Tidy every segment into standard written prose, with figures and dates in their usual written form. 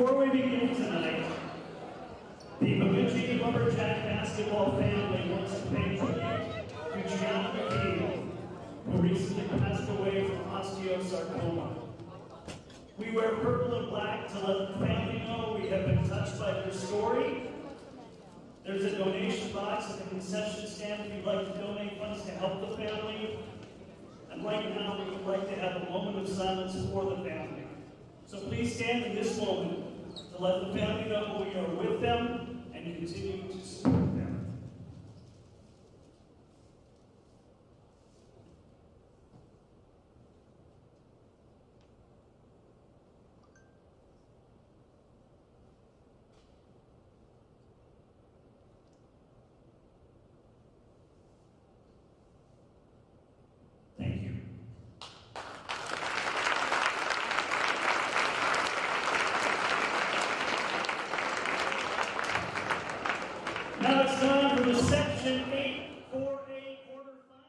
Before we begin tonight, the Bemidji Lumberjack basketball family wants to pay tribute to Gianna McKee, who recently passed away from osteosarcoma. We wear purple and black to let the family know we have been touched by their story. There's a donation box at the concession stand if you'd like to donate funds to help the family. And right now, we would like to have a moment of silence for the family. So please stand in this moment to let the family know we are with them and continue to support them. Thank you. Now it's time for the Section 8 4A quarterfinal.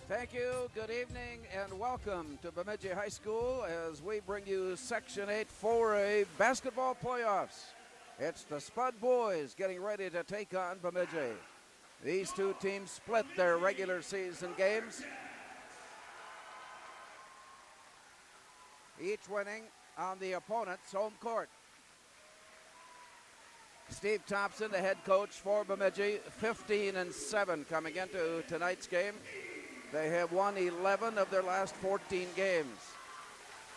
Thank you, good evening, and welcome to Bemidji High School as we bring you Section 8 4A basketball playoffs. It's the Spud Boys getting ready to take on Bemidji. These two teams split their regular season games, each winning on the opponent's home court. Steve Thompson, the head coach for Bemidji, 15-7 coming into tonight's game. They have won 11 of their last 14 games.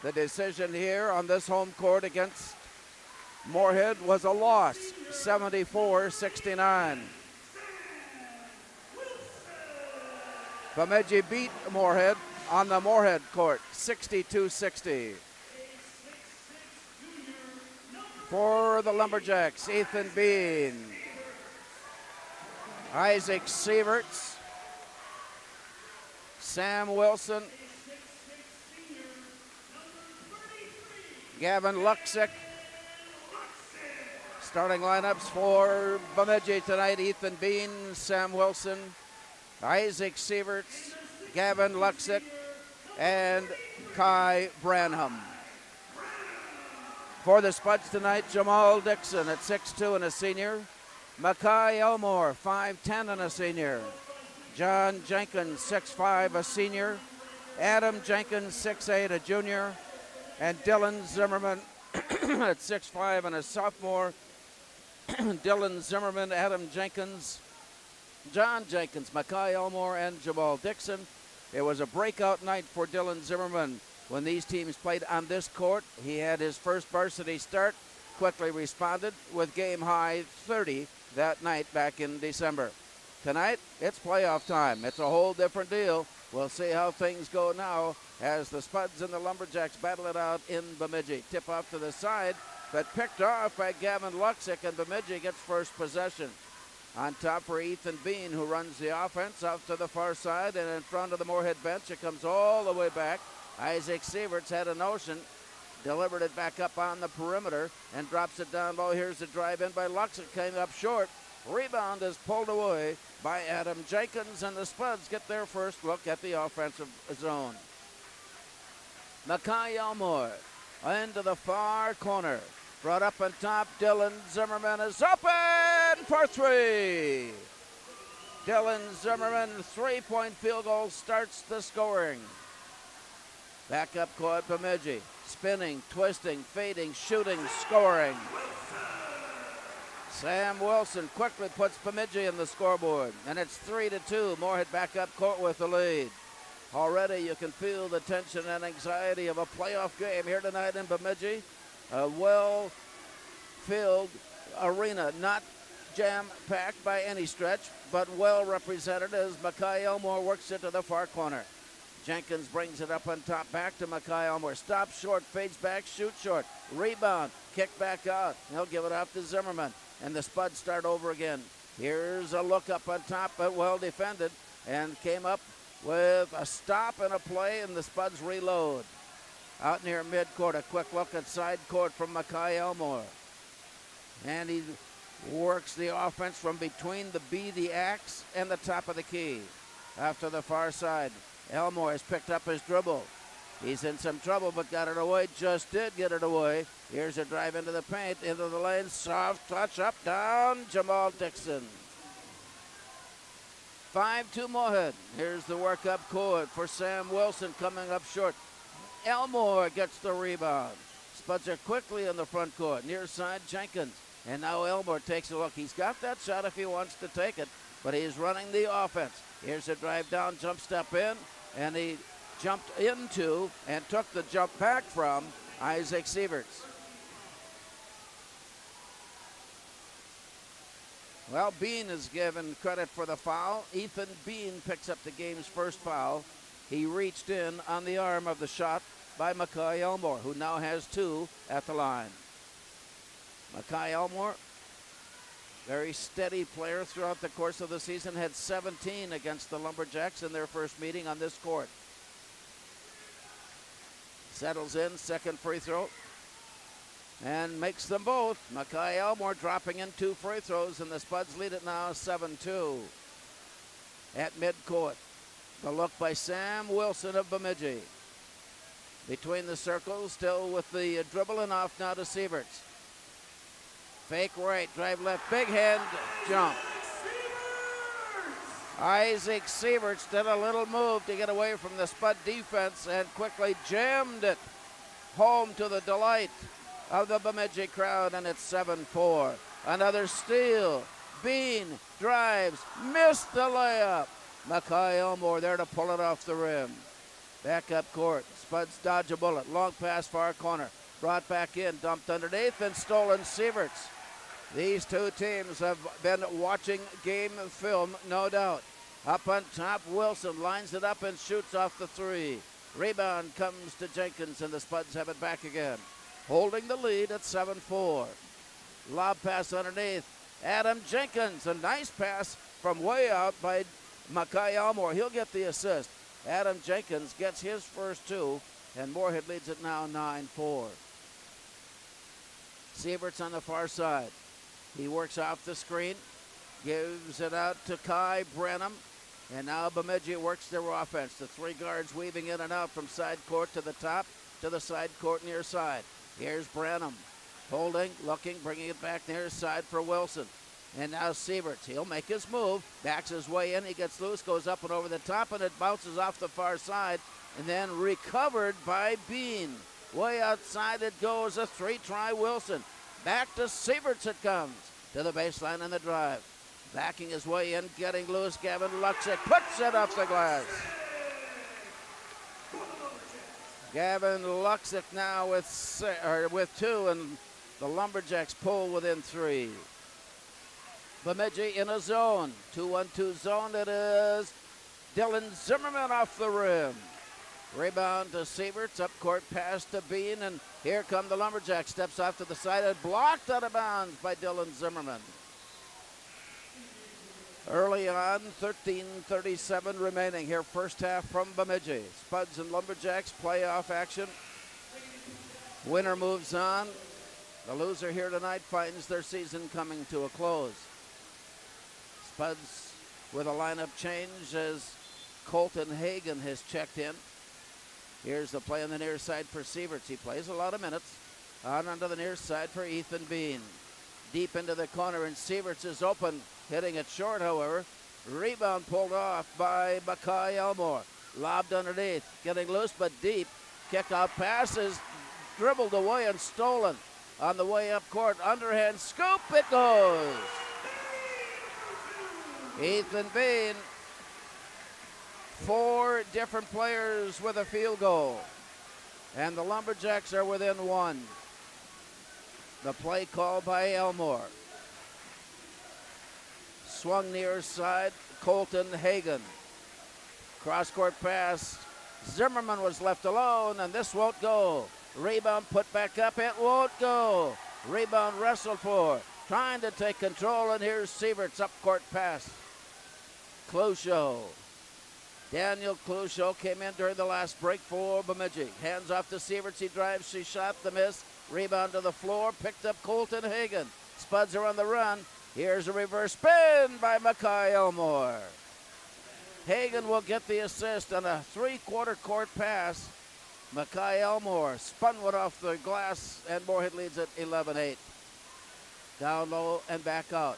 The decision here on this home court against Moorhead was a loss, 74-69. Bemidji beat Moorhead on the Moorhead court, 62-60. For the Lumberjacks, Ethan Bean, Isaac Sieverts, Sam Wilson, Gavin Luxick. Starting lineups for Bemidji tonight: Ethan Bean, Sam Wilson, Isaac Sieverts, Gavin Luxick, and Kai Branham. For the Spuds tonight, Jamal Dixon at 6'2" and a senior, Mackay Elmore, 5'10" and a senior, John Jenkins, 6'5", a senior, Adam Jenkins, 6'8", a junior, and Dylan Zimmerman at 6'5" and a sophomore. Dylan Zimmerman, Adam Jenkins, John Jenkins, Mackay Elmore, and Jamal Dixon. It was a breakout night for Dylan Zimmerman when these teams played on this court. He had his first varsity start, quickly responded with game-high 30 that night back in December. Tonight, it's playoff time. It's a whole different deal. We'll see how things go now as the Spuds and the Lumberjacks battle it out in Bemidji. Tip off to the side, but picked off by Gavin Luxick, and Bemidji gets first possession. On top for Ethan Bean, who runs the offense out to the far side, and in front of the Moorhead bench, it comes all the way back. Isaac Sieverts had a notion, delivered it back up on the perimeter, and drops it down low. Here's the drive in by Luxick, came up short. Rebound is pulled away by Adam Jenkins, and the Spuds get their first look at the offensive zone. Mackay Elmore into the far corner. Brought up on top, Dylan Zimmerman is open for three. Dylan Zimmerman, three-point field goal starts the scoring. Back up court, Bemidji. Spinning, twisting, fading, shooting, scoring. Sam Wilson quickly puts Bemidji in the scoreboard, and it's 3-2. Moorhead back up court with the lead. Already you can feel the tension and anxiety of a playoff game here tonight in Bemidji. A well-filled arena, not jam-packed by any stretch, but well represented as Mackay Elmore works it to the far corner. Jenkins brings it up on top, back to Mackay Elmore. Stops short, fades back, shoots short. Rebound, kick back out. He'll give it off to Zimmerman, and the Spuds start over again. Here's a look up on top, but well defended, and came up with a stop and a play, and the Spuds reload. Out near midcourt, a quick look at side court from Mackay Elmore. And he works the offense from between the B, the axe, and the top of the key. After the far side, Elmore has picked up his dribble. He's in some trouble, but got it away. Just did get it away. Here's a drive into the paint, into the lane. Soft touch, up, down, Jamal Dixon. 5-2 Moorhead. Here's the work up court for Sam Wilson coming up short. Elmore gets the rebound. Spuds are quickly in the front court. Near side, Jenkins. And now Elmore takes a look. He's got that shot if he wants to take it, but he's running the offense. Here's a drive down, jump step in, and he jumped into and took the jump back from Isaac Sieverts. Well, Bean is given credit for the foul. Ethan Bean picks up the game's first foul. He reached in on the arm of the shot by Mackay Elmore, who now has two at the line. Mackay Elmore, very steady player throughout the course of the season, had 17 against the Lumberjacks in their first meeting on this court. Settles in, second free throw, and makes them both. Mackay Elmore dropping in two free throws, and the Spuds lead it now 7-2. At midcourt, the look by Sam Wilson of Bemidji. Between the circles, still with the dribble and off now to Sieverts. Fake right, drive left, big hand, jump. Isaac Sieverts did a little move to get away from the Spud defense and quickly jammed it home to the delight of the Bemidji crowd, and it's 7-4. Another steal. Bean drives, missed the layup. Mackay Elmore there to pull it off the rim. Back up court. Spuds dodge a bullet. Long pass far corner. Brought back in, dumped underneath, and stolen Sieverts. These two teams have been watching game film, no doubt. Up on top, Wilson lines it up and shoots off the three. Rebound comes to Jenkins, and the Spuds have it back again. Holding the lead at 7-4. Lob pass underneath. Adam Jenkins, a nice pass from way out by Mackay Elmore. He'll get the assist. Adam Jenkins gets his first two, and Moorhead leads it now 9-4. Sieverts on the far side. He works off the screen, gives it out to Kai Brenham, and now Bemidji works their offense. The three guards weaving in and out from side court to the top to the side court near side. Here's Brenham, holding, looking, bringing it back near side for Wilson. And now Sieverts, he'll make his move, backs his way in, he gets loose, goes up and over the top, and it bounces off the far side, and then recovered by Bean. Way outside it goes, a three-try Wilson. Back to Sieverts it comes, to the baseline and the drive. Backing his way in, getting loose, Gavin Luxick puts it off the glass. Gavin Luxick now with two, and the Lumberjacks pull within three. Bemidji in a zone, 2-1-2 zone. It is Dylan Zimmerman off the rim. Rebound to Sieverts, up court pass to Bean, and here come the Lumberjacks. Steps off to the side and blocked out of bounds by Dylan Zimmerman. Early on, 13:37 remaining here, first half from Bemidji. Spuds and Lumberjacks playoff action. Winner moves on. The loser here tonight finds their season coming to a close. Spuds with a lineup change as Colton Hagan has checked in. Here's the play on the near side for Sieverts. He plays a lot of minutes. On onto the near side for Ethan Bean. Deep into the corner, and Sieverts is open. Hitting it short, however. Rebound pulled off by Mackay Elmore. Lobbed underneath, getting loose but deep. Kick-out passes, dribbled away and stolen. On the way up court, underhand scoop, it goes. Ethan Bean, 4 different players with a field goal. And the Lumberjacks are within 1. The play called by Elmore. Swung near side, Colton Hagan. Cross-court pass. Zimmerman was left alone, and this won't go. Rebound put back up, it won't go. Rebound wrestled for. Trying to take control, and here's Sievert's up-court pass. Clouchot. Daniel Clouchot came in during the last break for Bemidji. Hands off to Sieverts, he drives, she shot, the miss. Rebound to the floor, picked up Colton Hagan. Spuds are on the run. Here's a reverse spin by Mackay Elmore. Hagan will get the assist on a 3/4 court pass. Mackay Elmore spun one off the glass, and Moorhead leads at 11-8. Down low and back out.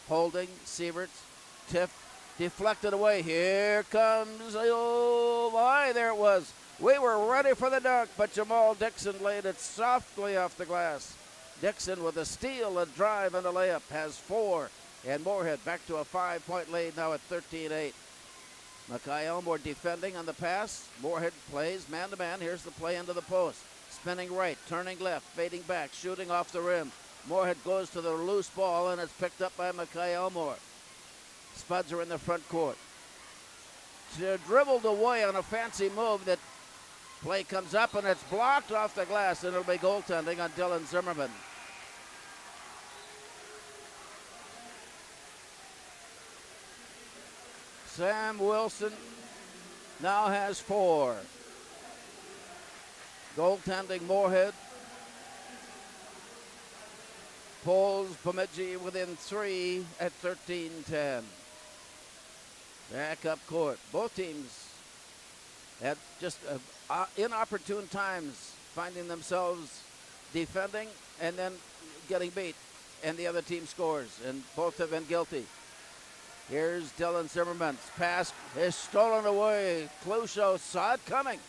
Holding, Sieverts, tip, deflected away. Here comes, oh my, there it was. We were ready for the dunk, but Jamal Dixon laid it softly off the glass. Dixon with a steal, a drive, and a layup has 4. And Moorhead back to a 5-point lead now at 13-8. Mackay Elmore defending on the pass. Moorhead plays man-to-man. Here's the play into the post. Spinning right, turning left, fading back, shooting off the rim. Moorhead goes to the loose ball, and it's picked up by Mackay Elmore. Spuds are in the front court. Dribbled away on a fancy move. That play comes up, and it's blocked off the glass, and it'll be goaltending on Dylan Zimmerman. Sam Wilson now has 4. Goaltending Moorhead pulls Bemidji within 3 at 13-10. Back up court. Both teams at just inopportune times finding themselves defending and then getting beat, and the other team scores, and both have been guilty. Here's Dylan Zimmerman's pass is stolen away. Clouchot saw it coming,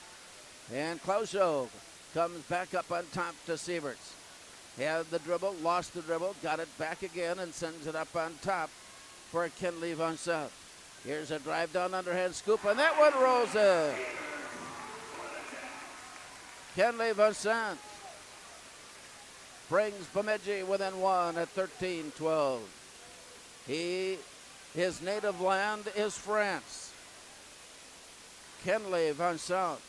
and Clouchot comes back up on top to Sieverts. Had the dribble, lost the dribble, got it back again, and sends it up on top for Kenley Van Sant. Here's a drive down, underhand scoop, and that one rolls in. Kenley Van Sant brings Bemidji within 1 at 13-12. His native land is France. Kenley Van Sant.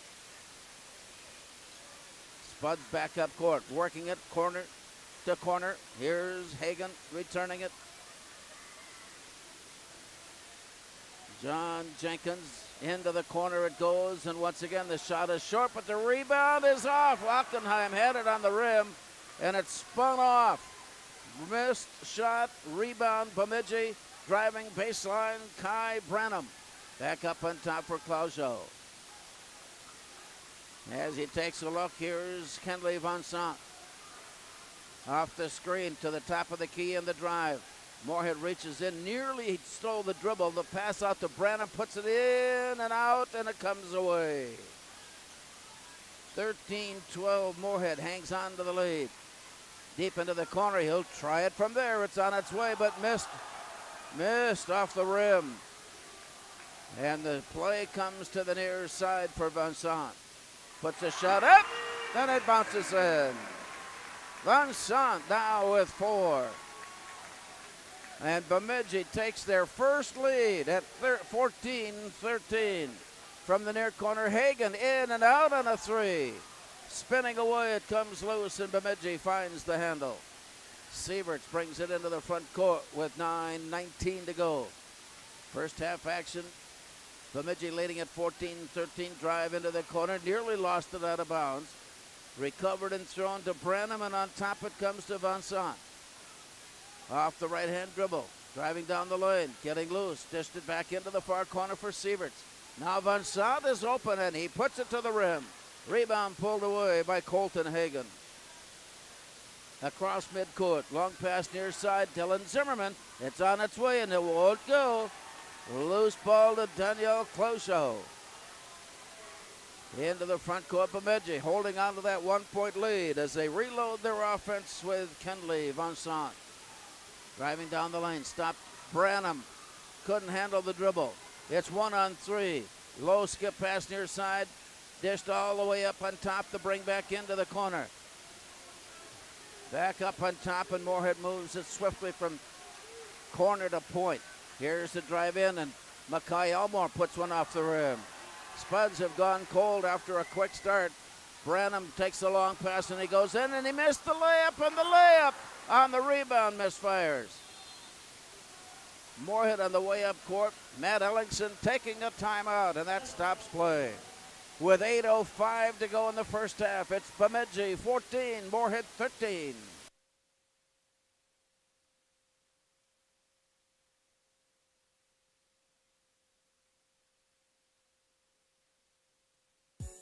Spuds back up court, working it corner to corner. Here's Hagan returning it. John Jenkins into the corner it goes, and once again the shot is short, but the rebound is off. Lockenheim had it on the rim, and it spun off. Missed shot, rebound, Bemidji. Driving baseline, Kai Branham. Back up on top for Clouchot. As he takes a look, here's Kenley Van Sant. Off the screen to the top of the key in the drive. Moorhead reaches in, nearly stole the dribble. The pass out to Branham, puts it in and out, and it comes away. 13-12, Moorhead hangs on to the lead. Deep into the corner, he'll try it from there. It's on its way, but missed. Missed off the rim. And the play comes to the near side for Van Sant. Puts a shot up, then it bounces in. Van Sant now with 4. And Bemidji takes their first lead at 14-13. From the near corner, Hagan in and out on a 3. Spinning away, it comes loose, and Bemidji finds the handle. Sieverts brings it into the front court with 9:19 to go. First half action, Bemidji leading at 14-13. Drive into the corner, nearly lost it out of bounds. Recovered and thrown to Branham, and on top it comes to Van Sant. Off the right-hand dribble, driving down the lane, getting loose, dished it back into the far corner for Sieverts. Now Van Sant is open, and he puts it to the rim. Rebound pulled away by Colton Hagan. Across midcourt, long pass near side, Dylan Zimmerman. It's on its way, and it won't go. Loose ball to Danielle Clocho. Into the front court, Bemidji holding on to that 1-point lead as they reload their offense with Kenley Vincent. Driving down the lane, stopped Branham. Couldn't handle the dribble. It's 1-on-3. Low skip pass near side. Dished all the way up on top to bring back into the corner. Back up on top, and Moorhead moves it swiftly from corner to point. Here's the drive in, and Mackay Elmore puts one off the rim. Spuds have gone cold after a quick start. Branham takes the long pass, and he goes in, and he missed the layup, and the layup on the rebound misfires. Moorhead on the way up court. Matt Ellingson taking a timeout, and that stops play. With 8:05 to go in the first half, it's Bemidji 14, Moorhead 13.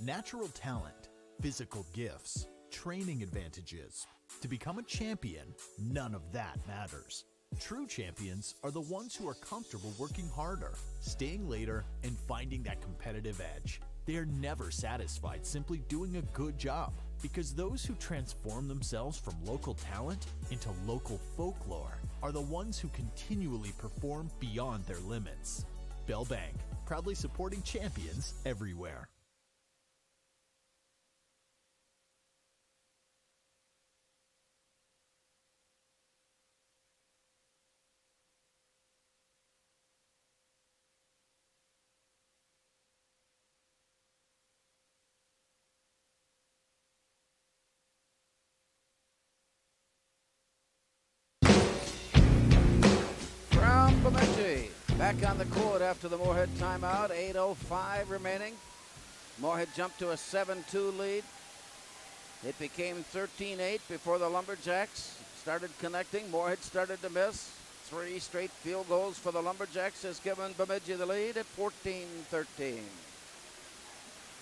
Natural talent, physical gifts, training advantages. To become a champion, none of that matters. True champions are the ones who are comfortable working harder, staying later, and finding that competitive edge. They are never satisfied simply doing a good job, because those who transform themselves from local talent into local folklore are the ones who continually perform beyond their limits. Bell Bank, proudly supporting champions everywhere. From Bemidji, back on the court after the Moorhead timeout. 8:05 remaining. Moorhead jumped to a 7-2 lead. It became 13-8 before the Lumberjacks started connecting. Moorhead started to miss. 3 straight field goals for the Lumberjacks has given Bemidji the lead at 14-13.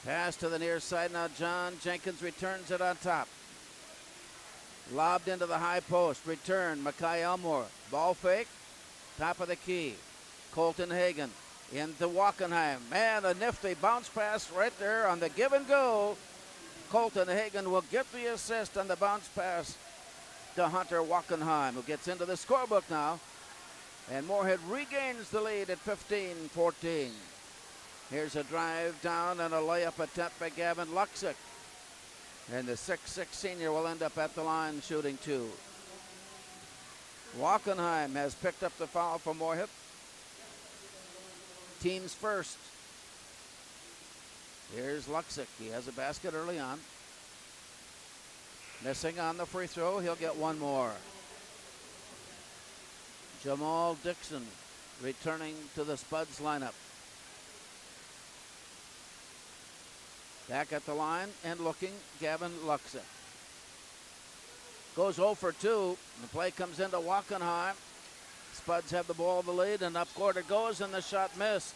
Pass to the near side now. John Jenkins returns it on top. Lobbed into the high post. Return. Mackay Elmore. Ball fake. Top of the key. Colton Hagan into Wackenheim. Man, a nifty bounce pass right there on the give and go. Colton Hagan will get the assist on the bounce pass to Hunter Wackenheim, who gets into the scorebook now. And Moorhead regains the lead at 15-14. Here's a drive down and a layup attempt by Gavin Luxick. And the 6'6 senior will end up at the line shooting 2. Wackenheim has picked up the foul for Moorhead. Team's first. Here's Luxick. He has a basket early on. Missing on the free throw. He'll get one more. Jamal Dixon returning to the Spuds lineup. Back at the line and looking, Gavin Luxick. Goes 0 for 2. The play comes into Wackenheim. Spuds have the ball, the lead, and up court it goes, and the shot missed.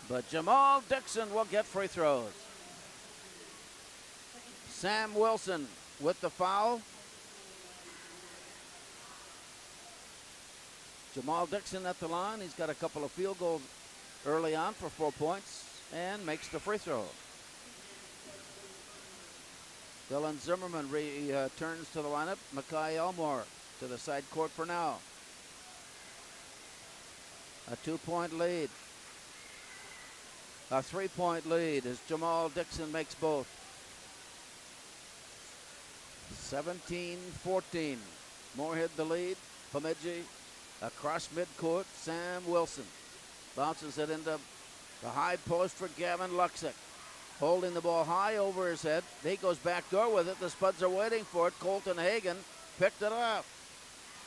But Jamal Dixon will get free throws. Sam Wilson with the foul. Jamal Dixon at the line. He's got a couple of field goals early on for 4 points and makes the free throw. Dylan Zimmerman returns to the lineup. Mackay Elmore to the side court for now. A 2-point lead. A 3-point lead as Jamal Dixon makes both. 17-14. Moorhead the lead. Bemidji across midcourt. Sam Wilson bounces it into the high post for Gavin Luxick. Holding the ball high over his head. He goes back door with it. The Spuds are waiting for it. Colton Hagan picked it up.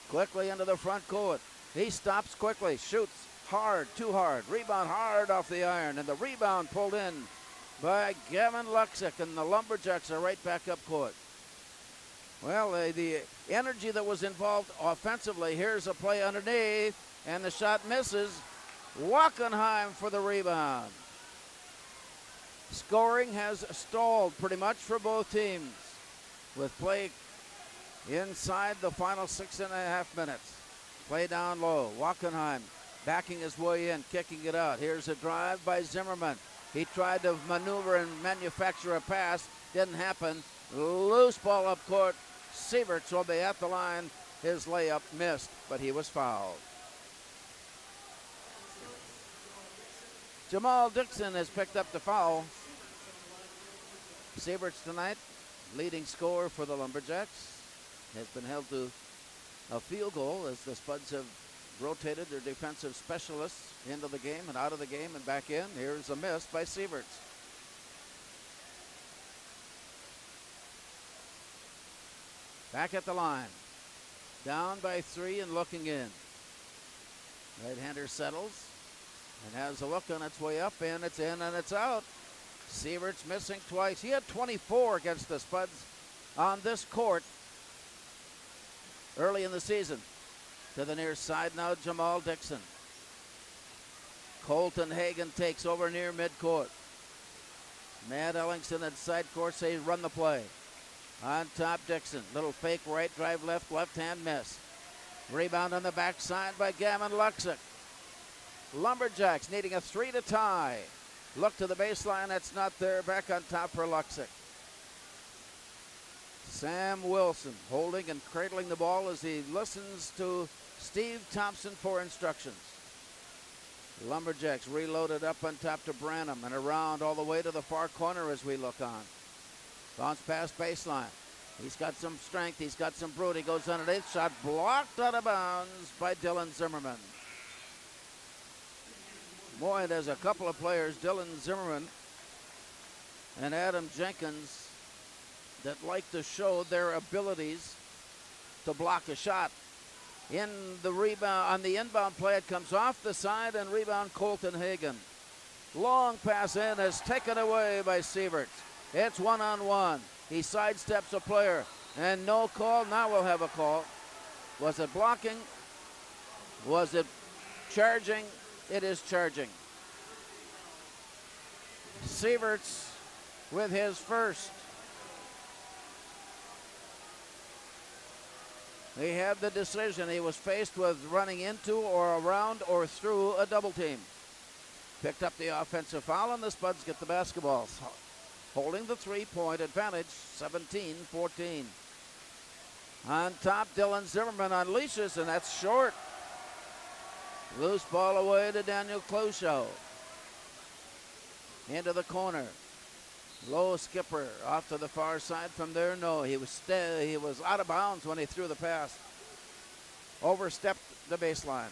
Quickly into the front court. He stops quickly. Shoots hard, too hard. Rebound hard off the iron. And the rebound pulled in by Gavin Luxick. And the Lumberjacks are right back up court. Well, the energy that was involved offensively. Here's a play underneath. And the shot misses. Wackenheim for the rebound. Scoring has stalled pretty much for both teams with play inside the final 6.5 minutes. Play down low. Wackenheim backing his way in, kicking it out. Here's a drive by Zimmerman. He tried to maneuver and manufacture a pass. Didn't happen. Loose ball up court. Sieverts will be at the line. His layup missed, but he was fouled. Jamal Dixon has picked up the foul. Sieverts tonight, leading scorer for the Lumberjacks, has been held to a field goal as the Spuds have rotated their defensive specialists into the game and out of the game and back in. Here's a miss by Sieverts. Back at the line. Down by 3 and looking in. Right-hander settles and has a look on its way up, and it's in and it's out. Sieverts missing twice. He had 24 against the Spuds on this court early in the season. To the near side now, Jamal Dixon. Colton Hagan takes over near midcourt. Matt Ellingson at side court say run the play. On top, Dixon. Little fake right, drive left, left-hand miss. Rebound on the backside by Gavin Luxick. Lumberjacks needing a 3 to tie. Look to the baseline, that's not there. Back on top for Luxick. Sam Wilson holding and cradling the ball as he listens to Steve Thompson for instructions. Lumberjacks reloaded up on top to Branham and around all the way to the far corner as we look on. Bounce pass baseline. He's got some strength. He's got some brute. He goes underneath. Shot blocked out of bounds by Dylan Zimmerman. Moorhead has a couple of players, Dylan Zimmerman and Adam Jenkins, that like to show their abilities to block a shot. In the rebound, on the inbound play, it comes off the side and rebound Colton Hagan. Long pass in is taken away by Sieverts. It's 1-on-1. He sidesteps a player and no call. Now we'll have a call. Was it blocking? Was it charging? It is charging. Sieverts with his first. He had the decision. He was faced with running into or around or through a double team. Picked up the offensive foul, and the Spuds get the basketball. Holding the 3-point advantage, 17-14. On top, Dylan Zimmerman unleashes, and that's short. Loose ball away to Daniel Closhow. Into the corner. Low skipper off to the far side from there. No, he was out of bounds when he threw the pass. Overstepped the baseline.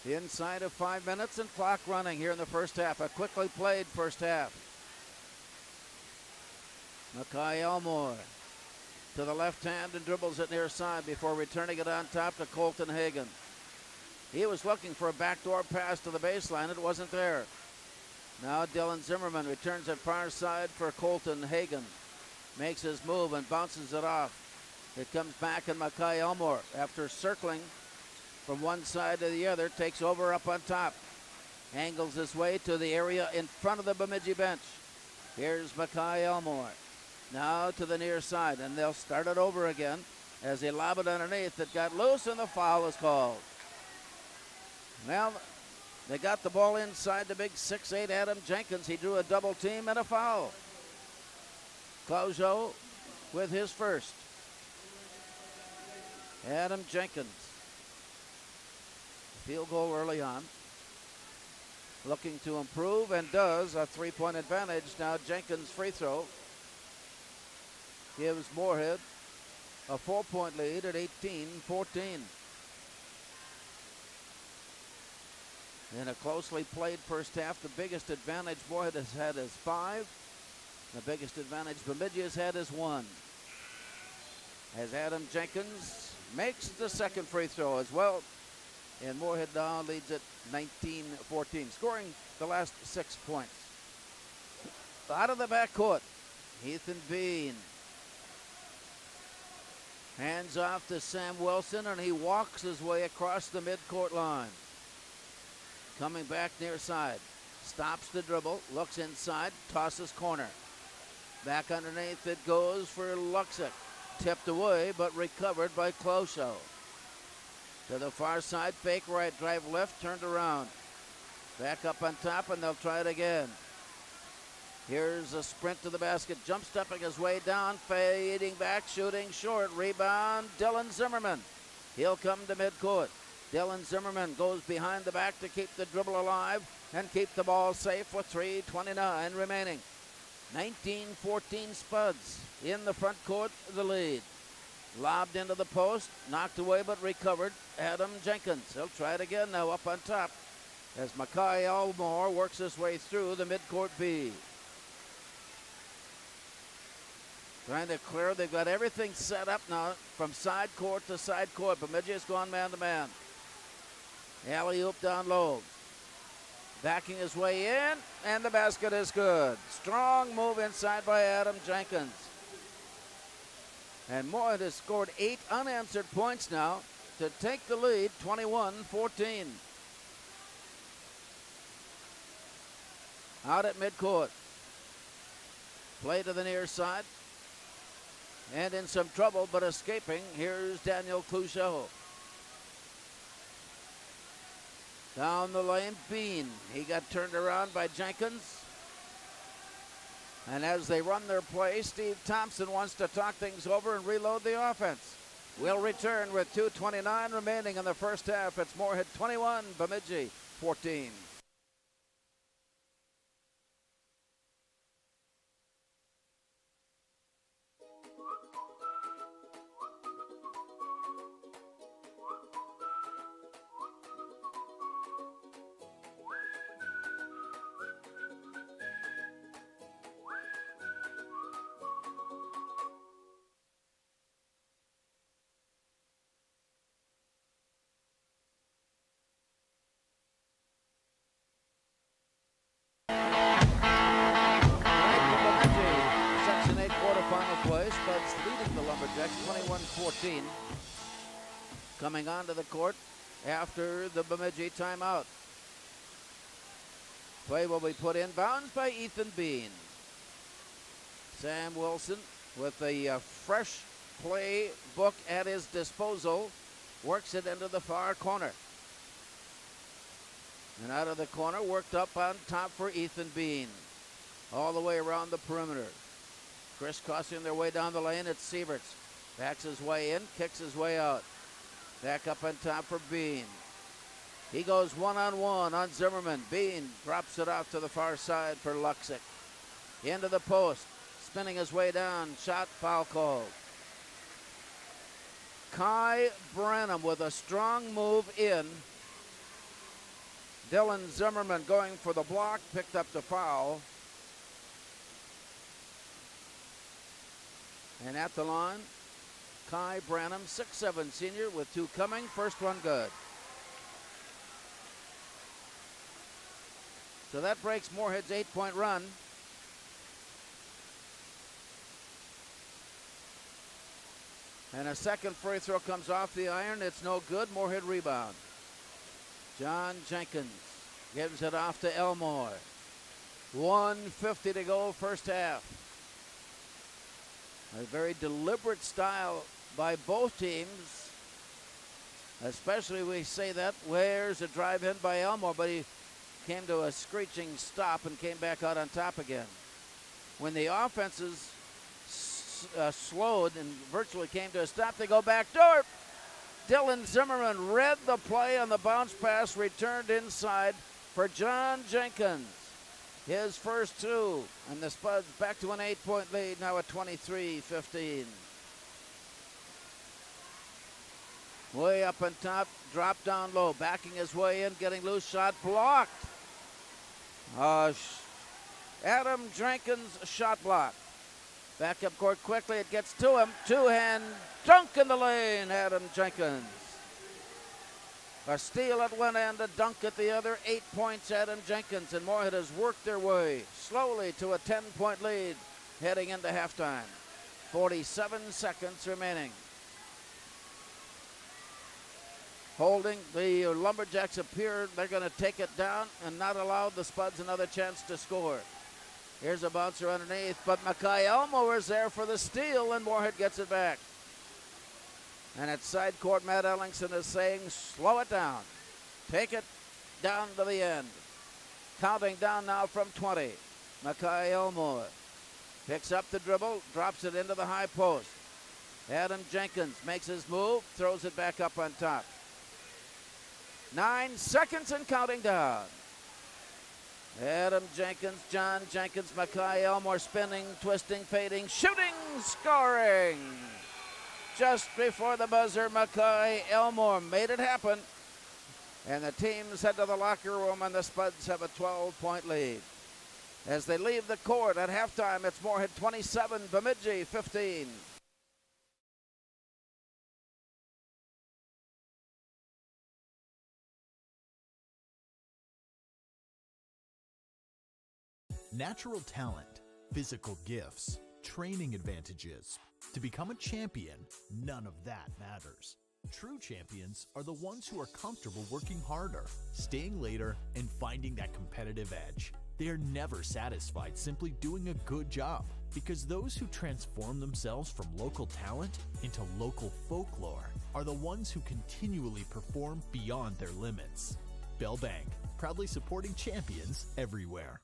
Inside of 5 minutes and clock running here in the first half. A quickly played first half. Mackay Elmore to the left hand and dribbles it near side before returning it on top to Colton Hagan. He was looking for a backdoor pass to the baseline. It wasn't there. Now Dylan Zimmerman returns it far side for Colton Hagan. Makes his move and bounces it off. It comes back and Mackay Elmore, after circling from one side to the other, takes over up on top. Angles his way to the area in front of the Bemidji bench. Here's Mackay Elmore. Now to the near side, and they'll start it over again as he lob it underneath. It got loose and the foul is called. Now they got the ball inside the big 6'8" Adam Jenkins. He drew a double team and a foul. Clouseau with his first. Adam Jenkins. Field goal early on. Looking to improve and does. A 3-point advantage. Now Jenkins' free throw gives Moorhead a 4-point lead at 18-14. In a closely played first half, the biggest advantage Moorhead has had is 5. The biggest advantage Bemidji has had is 1. As Adam Jenkins makes the second free throw as well. And Moorhead now leads at 19-14, scoring the last 6 points. Out of the backcourt, Ethan Bean. Hands off to Sam Wilson, and he walks his way across the midcourt line. Coming back near side. Stops the dribble, looks inside, tosses corner. Back underneath it goes for Luxick. Tipped away, but recovered by Closhow. To the far side, fake right, drive left, turned around. Back up on top, and they'll try it again. Here's a sprint to the basket, jump stepping his way down, fading back, shooting short, rebound, Dylan Zimmerman. He'll come to midcourt. Dylan Zimmerman goes behind the back to keep the dribble alive and keep the ball safe with 3:29 remaining. 19-14 Spuds in the front court, the lead. Lobbed into the post, knocked away but recovered. Adam Jenkins, he'll try it again now up on top as Mackay Elmore works his way through the midcourt B. Trying to clear, they've got everything set up now from side court to side court. Bemidji has gone man to man. Alley-oop down low. Backing his way in, and the basket is good. Strong move inside by Adam Jenkins. And Moorhead has scored 8 unanswered points now to take the lead, 21-14. Out at midcourt. Play to the near side. And in some trouble, but escaping, here's Daniel Cluchot. Down the lane, Bean. He got turned around by Jenkins. And as they run their play, Steve Thompson wants to talk things over and reload the offense. We'll return with 2:29 remaining in the first half. It's Moorhead 21, Bemidji 14. Spuds leading the Lumberjacks 21-14. Coming onto the court after the Bemidji timeout. Play will be put in bounds by Ethan Bean. Sam Wilson with a fresh play book at his disposal works it into the far corner. And out of the corner, worked up on top for Ethan Bean. All the way around the perimeter. Crisscrossing their way down the lane, it's Sieverts. Backs his way in, kicks his way out. Back up on top for Bean. He goes one-on-one on Zimmerman. Bean drops it off to the far side for Luxick. Into the post, spinning his way down, shot, foul called. Kai Branham with a strong move in. Dylan Zimmerman going for the block, picked up the foul. And at the line, Kai Branham, 6'7" senior with 2 coming. First one good. So that breaks Moorhead's 8-point run. And a second free throw comes off the iron. It's no good. Moorhead rebound. John Jenkins gives it off to Elmore. 1:50 to go, first half. A very deliberate style by both teams. Especially we say that. Where's a drive in by Elmore, but he came to a screeching stop and came back out on top again. When the offenses slowed and virtually came to a stop, they go back door. Dylan Zimmerman read the play on the bounce pass, returned inside for John Jenkins. His first 2, and the Spuds back to an 8-point lead, now at 23-15. Way up on top, drop down low, backing his way in, getting loose, shot blocked. Adam Jenkins shot block. Back up court quickly, it gets to him. 2-hand dunk in the lane, Adam Jenkins. A steal at one end, a dunk at the other. 8 points, Adam Jenkins, and Moorhead has worked their way slowly to a 10-point lead heading into halftime. 47 seconds remaining. Holding, the Lumberjacks appear they're going to take it down and not allow the Spuds another chance to score. Here's a bouncer underneath, but Mackay Elmore is there for the steal, and Moorhead gets it back. And at side court, Matt Ellingson is saying, slow it down. Take it down to the end. Counting down now from 20. Mackay Elmore picks up the dribble, drops it into the high post. Adam Jenkins makes his move, throws it back up on top. 9 seconds and counting down. Adam Jenkins, John Jenkins, Mackay Elmore spinning, twisting, fading, shooting, scoring. Just before the buzzer, Mackay Elmore made it happen. And the teams head to the locker room, and the Spuds have a 12-point lead. As they leave the court at halftime, it's Moorhead 27, Bemidji 15. Natural talent, physical gifts, training advantages. To become a champion, none of that matters. True champions are the ones who are comfortable working harder, staying later, and finding that competitive edge. They are never satisfied simply doing a good job, because those who transform themselves from local talent into local folklore are the ones who continually perform beyond their limits. Bell Bank, proudly supporting champions everywhere.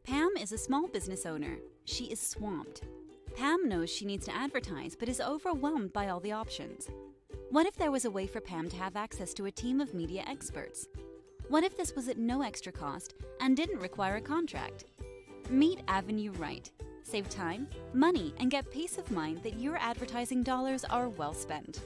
Pam is a small business owner. She is swamped. Pam knows she needs to advertise, but is overwhelmed by all the options. What if there was a way for Pam to have access to a team of media experts? What if this was at no extra cost and didn't require a contract? Meet Avenue Right. Save time, money, and get peace of mind that your advertising dollars are well spent.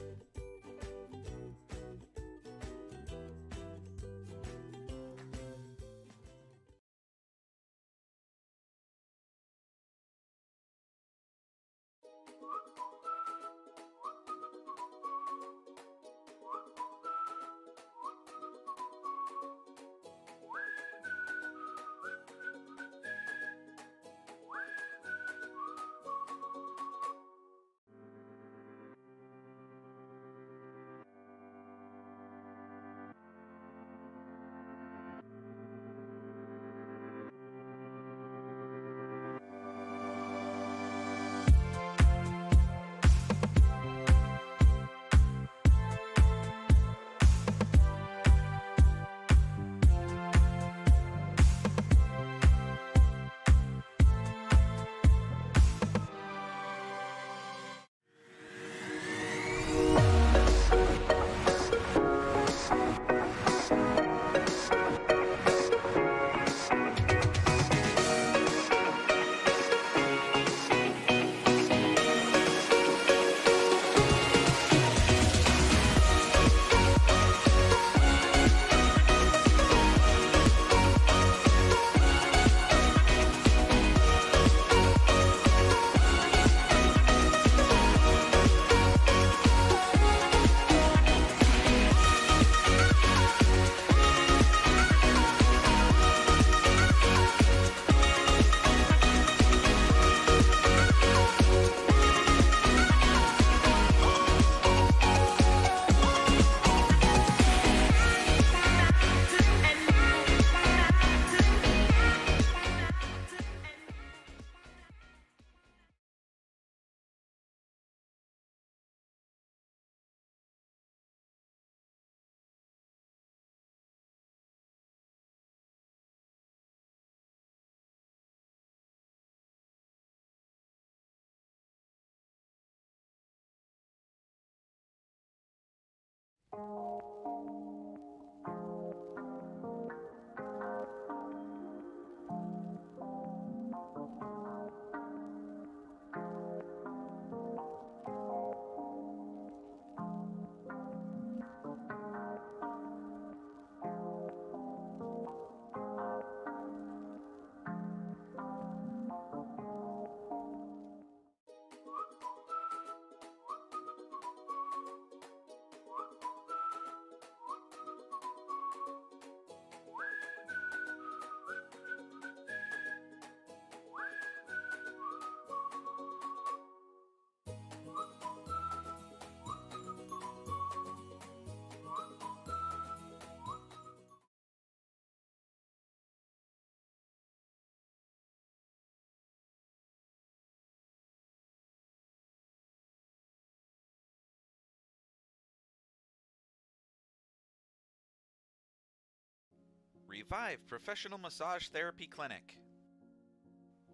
Revive Professional Massage Therapy Clinic.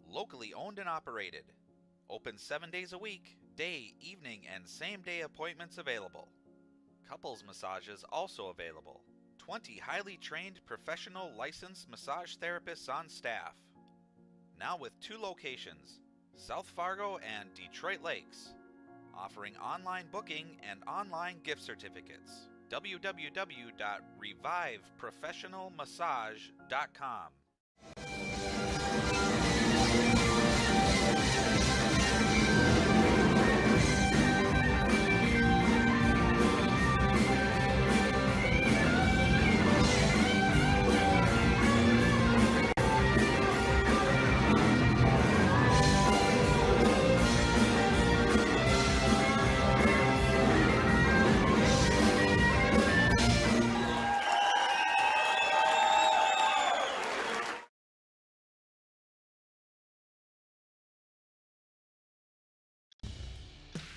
Locally owned and operated. Open 7 days a week, day, evening, and same-day appointments available. Couples massages also available. 20 highly trained professional licensed massage therapists on staff. Now with 2 locations, South Fargo and Detroit Lakes, offering online booking and online gift certificates. www.reviveprofessionalmassage.com.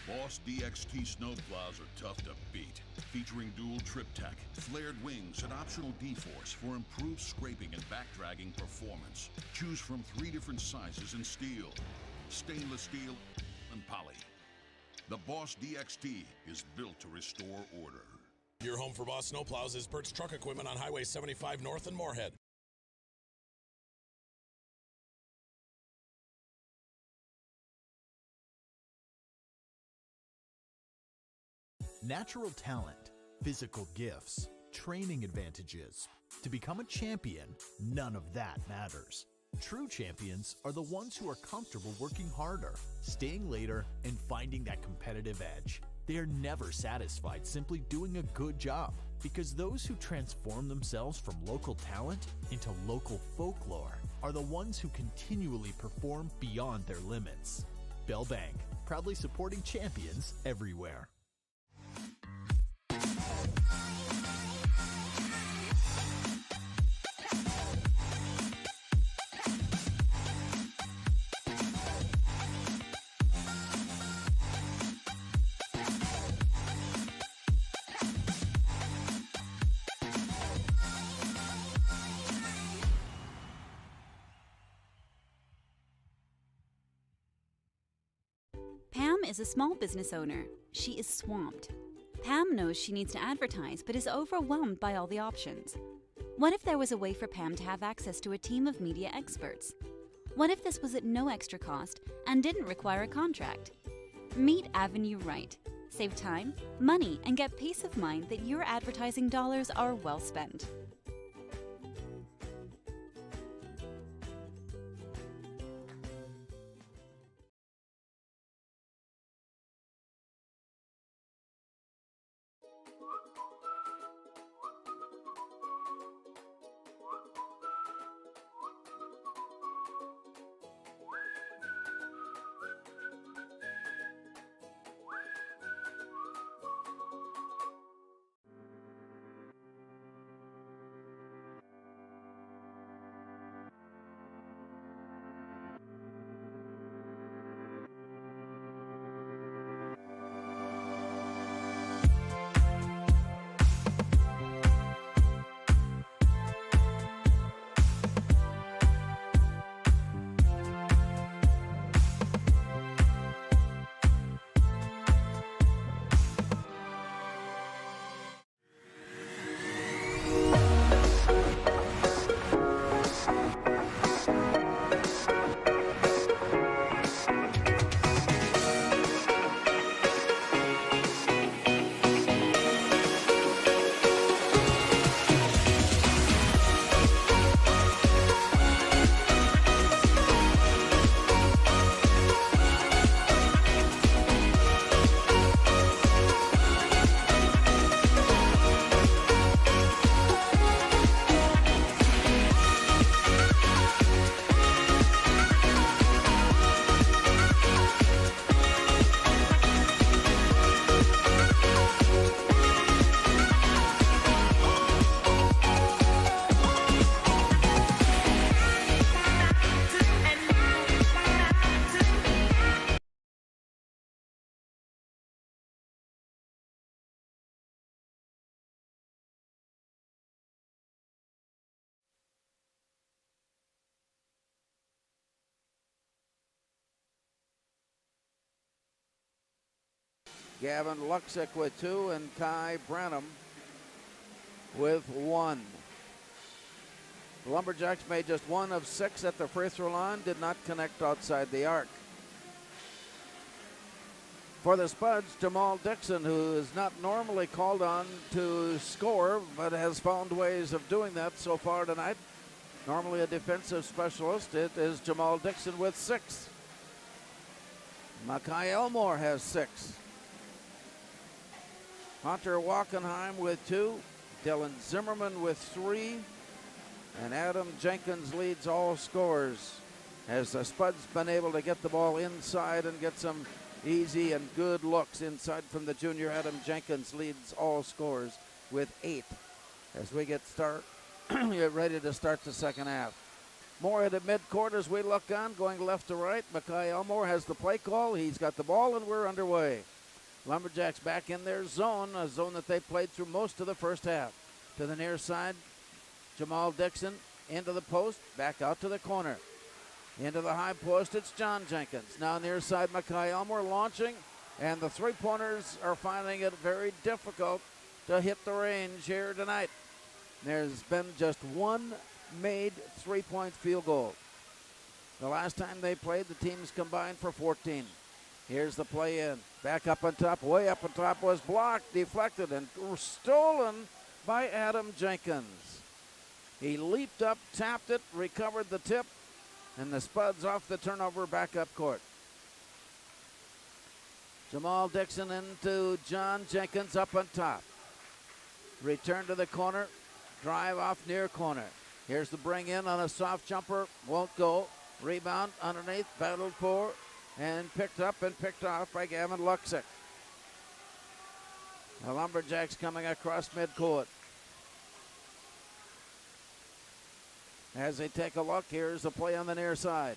Boss DXT snowplows are tough to beat. Featuring dual trip tech, flared wings, and optional D-force for improved scraping and backdragging performance. Choose from 3 different sizes in steel, stainless steel, and poly. The Boss DXT is built to restore order. Your home for Boss snowplows is Bert's Truck Equipment on Highway 75 North in Moorhead. Natural talent, physical gifts, training advantages. To become a champion, none of that matters. True champions are the ones who are comfortable working harder, staying later, and finding that competitive edge. They are never satisfied simply doing a good job, because those who transform themselves from local talent into local folklore are the ones who continually perform beyond their limits. Bell Bank, proudly supporting champions everywhere. Pam is a small business owner. She is swamped. Pam knows she needs to advertise, but is overwhelmed by all the options. What if there was a way for Pam to have access to a team of media experts? What if this was at no extra cost and didn't require a contract? Meet Avenue Right. Save time, money, and get peace of mind that your advertising dollars are well spent. Gavin Luxick with 2, and Kai Branham with 1. The Lumberjacks made just 1 of 6 at the free throw line, did not connect outside the arc. For the Spuds, Jamal Dixon, who is not normally called on to score, but has found ways of doing that so far tonight. Normally a defensive specialist, it is Jamal Dixon with 6. Mackay Elmore has 6. Hunter Walkenheim with 2. Dylan Zimmerman with 3. And Adam Jenkins leads all scorers as the Spuds been able to get the ball inside and get some easy and good looks inside from the junior. Adam Jenkins leads all scorers with 8 as we get ready to start the second half. Moorhead at midcourt as we look on, going left to right. Mackay Elmore has the play call. He's got the ball and we're underway. Lumberjacks back in their zone, a zone that they played through most of the first half. To the near side, Jamal Dixon into the post, back out to the corner. Into the high post, it's John Jenkins. Now near side, Mackay Elmore launching, and the three-pointers are finding it very difficult to hit the range here tonight. There's been just 1 made three-point field goal. The last time they played, the teams combined for 14. Here's the play in. Back up on top, way up on top was blocked, deflected, and stolen by Adam Jenkins. He leaped up, tapped it, recovered the tip, and the Spuds off the turnover back up court. Jamal Dixon into John Jenkins up on top. Return to the corner, drive off near corner. Here's the bring in on a soft jumper, won't go. Rebound underneath, battled for, and picked up and picked off by Gavin Luxick. The Lumberjacks coming across midcourt. As they take a look, here's the play on the near side.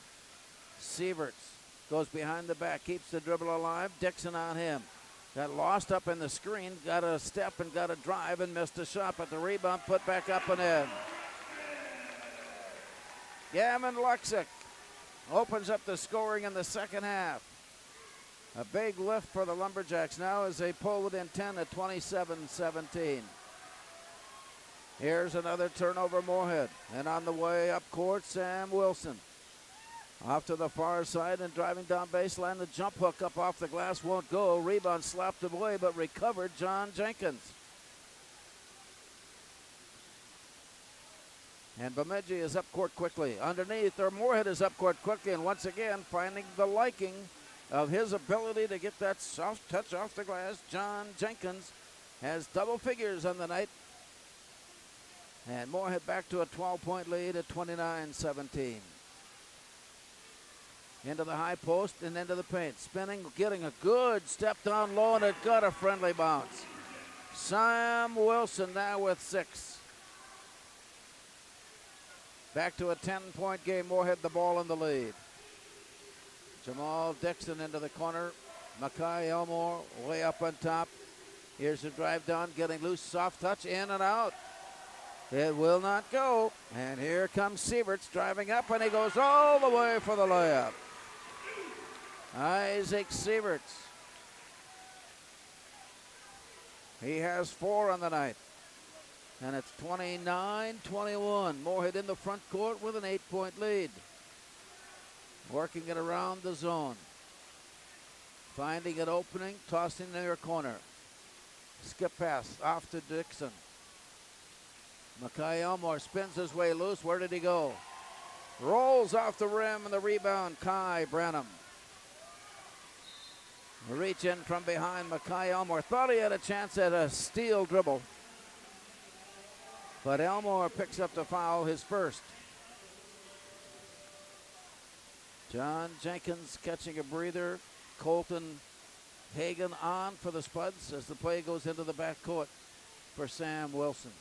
Sieverts goes behind the back, keeps the dribble alive. Dixon on him. Got lost up in the screen, got a step and got a drive and missed a shot, but the rebound put back up and in. Gavin Luxick opens up the scoring in the second half. A big lift for the Lumberjacks now as they pull within 10 at 27-17. Here's another turnover, Moorhead. And on the way up court, Sam Wilson. Off to the far side and driving down baseline. The jump hook up off the glass won't go. Rebound slapped away, but recovered John Jenkins. And Bemidji is up court quickly. Underneath, or Moorhead is up court quickly, and once again finding the liking of his ability to get that soft touch off the glass. John Jenkins has double figures on the night. And Moorhead back to a 12-point lead at 29-17. Into the high post and into the paint. Spinning, getting a good step down low, and it got a friendly bounce. Sam Wilson now with 6. Back to a 10-point game. Moorhead the ball in the lead. Jamal Dixon into the corner. Mackay Elmore way up on top. Here's the drive down, getting loose, soft touch, in and out. It will not go. And here comes Sieverts driving up, and he goes all the way for the layup. Isaac Sieverts. He has 4 on the night. And it's 29-21. Moorhead in the front court with an 8-point lead. Working it around the zone. Finding an opening, tossing near corner. Skip pass off to Dixon. Mackay Elmore spins his way loose. Where did he go? Rolls off the rim, and the rebound, Kai Branham. Reach in from behind. Mackay Elmore thought he had a chance at a steal dribble. But Elmore picks up the foul, his first. John Jenkins catching a breather. Colton Hagan on for the Spuds as the play goes into the backcourt for Sam Wilson.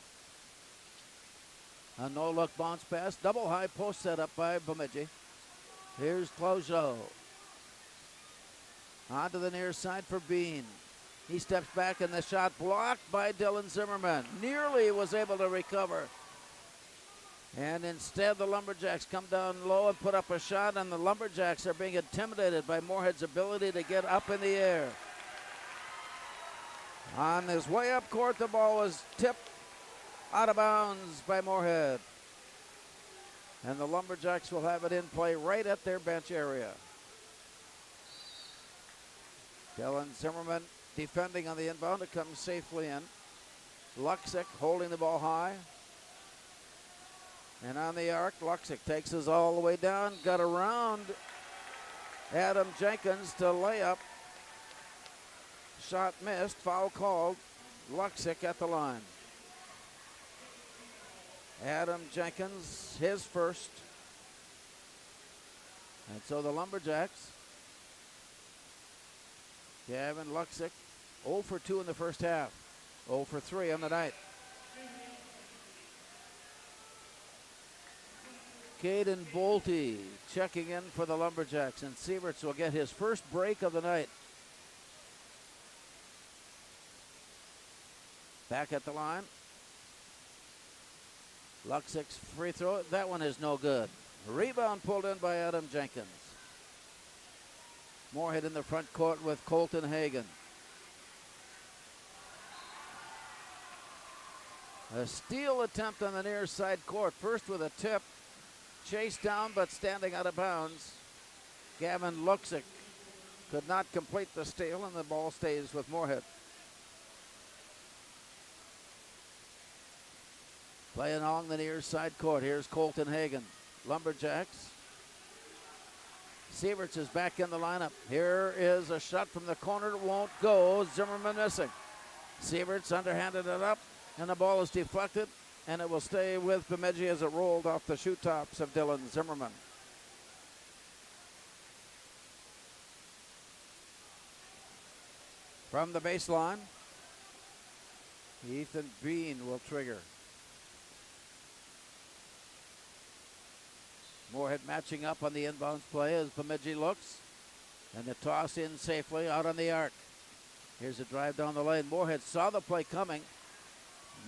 A no-look bounce pass. Double high post set up by Bemidji. Here's Clojo. On to the near side for Bean. He steps back and the shot blocked by Dylan Zimmerman. Nearly was able to recover. And instead the Lumberjacks come down low and put up a shot, and the Lumberjacks are being intimidated by Moorhead's ability to get up in the air. On his way up court, the ball was tipped out of bounds by Moorhead. And the Lumberjacks will have it in play right at their bench area. Dylan Zimmerman defending on the inbound. It comes safely in. Luxick holding the ball high. And on the arc, Luxick takes us all the way down. Got around Adam Jenkins to lay up. Shot missed. Foul called. Luxick at the line. Adam Jenkins, his first. And so the Lumberjacks, Gavin Luxick, 0 for 2 in the first half. 0 for 3 on the night. Caden Bolte checking in for the Lumberjacks, and Sieverts will get his first break of the night. Back at the line. Luxick's free throw. That one is no good. Rebound pulled in by Adam Jenkins. Moorhead in the front court with Colton Hagan. A steal attempt on the near side court. First with a tip. Chased down but standing out of bounds. Gavin Luxick could not complete the steal, and the ball stays with Moorhead. Playing along the near side court. Here's Colton Hagan. Lumberjacks. Sieverts is back in the lineup. Here is a shot from the corner. It won't go. Zimmerman missing. Sieverts underhanded it up, and the ball is deflected, and it will stay with Bemidji as it rolled off the shoe tops of Dylan Zimmerman. From the baseline, Ethan Bean will trigger. Moorhead matching up on the inbounds play as Bemidji looks. And the toss in safely out on the arc. Here's a drive down the lane. Moorhead saw the play coming.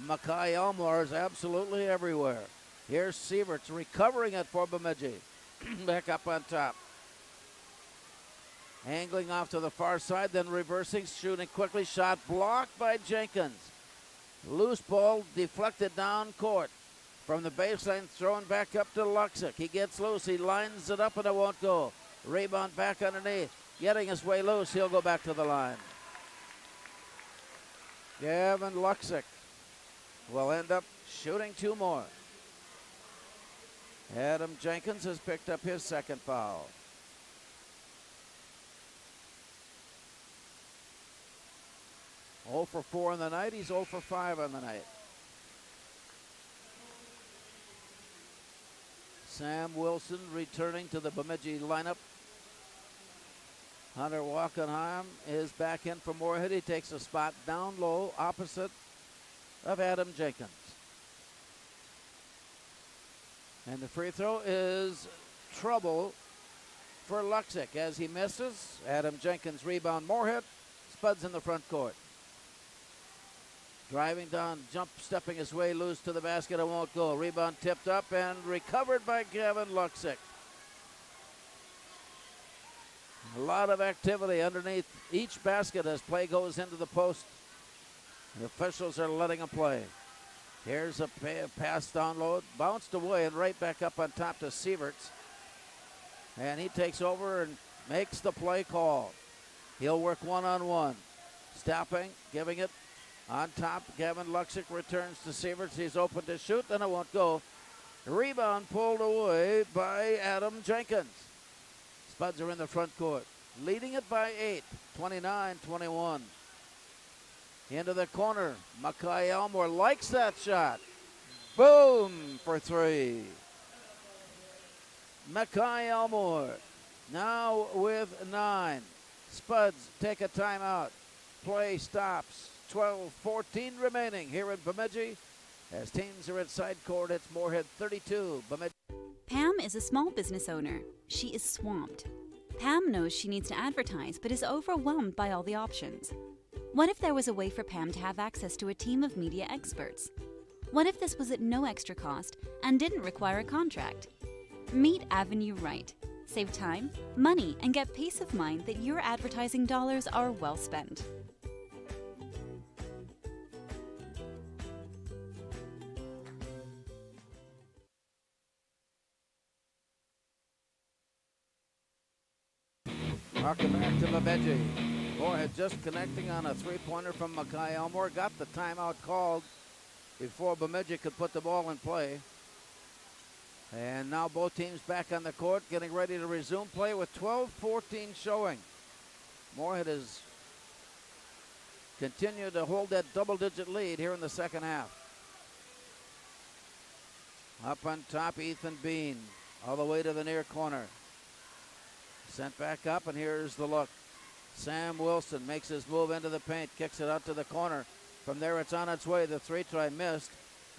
Mackay Elmore is absolutely everywhere. Here's Sieverts recovering it for Bemidji. Back up on top. Angling off to the far side, then reversing, shooting quickly. Shot blocked by Jenkins. Loose ball deflected down court. From the baseline, thrown back up to Luxick. He gets loose. He lines it up, and it won't go. Rebound back underneath. Getting his way loose. He'll go back to the line. Gavin Luxick will end up shooting 2 more. Adam Jenkins has picked up his second foul. Oh for 4 on the night. He's 0 for 5 on the night. Sam Wilson returning to the Bemidji lineup. Hunter Walkenheim is back in for Moorhead. He takes a spot down low opposite of Adam Jenkins. And the free throw is trouble for Luxick as he misses. Adam Jenkins rebound. Moorhead spuds in the front court. Driving down, jump, stepping his way loose to the basket. It won't go. Rebound tipped up and recovered by Gavin Luxick. A lot of activity underneath each basket as play goes into the post. The officials are letting him play. Here's a pass down low, bounced away and right back up on top to Sieverts. And he takes over and makes the play call. He'll work one-on-one. Stopping, giving it. On top, Gavin Luxick returns to Sieverts. He's open to shoot, and it won't go. Rebound pulled away by Adam Jenkins. Spuds are in the front court, leading it by 8, 29-21. Into the corner, Mackay Elmore likes that shot. Boom for 3. Mackay Elmore now with 9. Spuds take a timeout. Play stops. 12-14 remaining here in Bemidji. As teams are inside court, it's Moorhead 32, Bemidji. Pam is a small business owner. She is swamped. Pam knows she needs to advertise, but is overwhelmed by all the options. What if there was a way for Pam to have access to a team of media experts? What if this was at no extra cost and didn't require a contract? Meet Avenue Right. Save time, money, and get peace of mind that your advertising dollars are well spent. Harking back to Bemidji. Moorhead just connecting on a three-pointer from Mackay Elmore. Got the timeout called before Bemidji could put the ball in play. And now both teams back on the court, getting ready to resume play with 12-14 showing. Moorhead has continued to hold that double-digit lead here in the second half. Up on top, Ethan Bean, all the way to the near corner. Sent back up, and here's the look. Sam Wilson makes his move into the paint, kicks it out to the corner. From there, it's on its way. The three-try missed.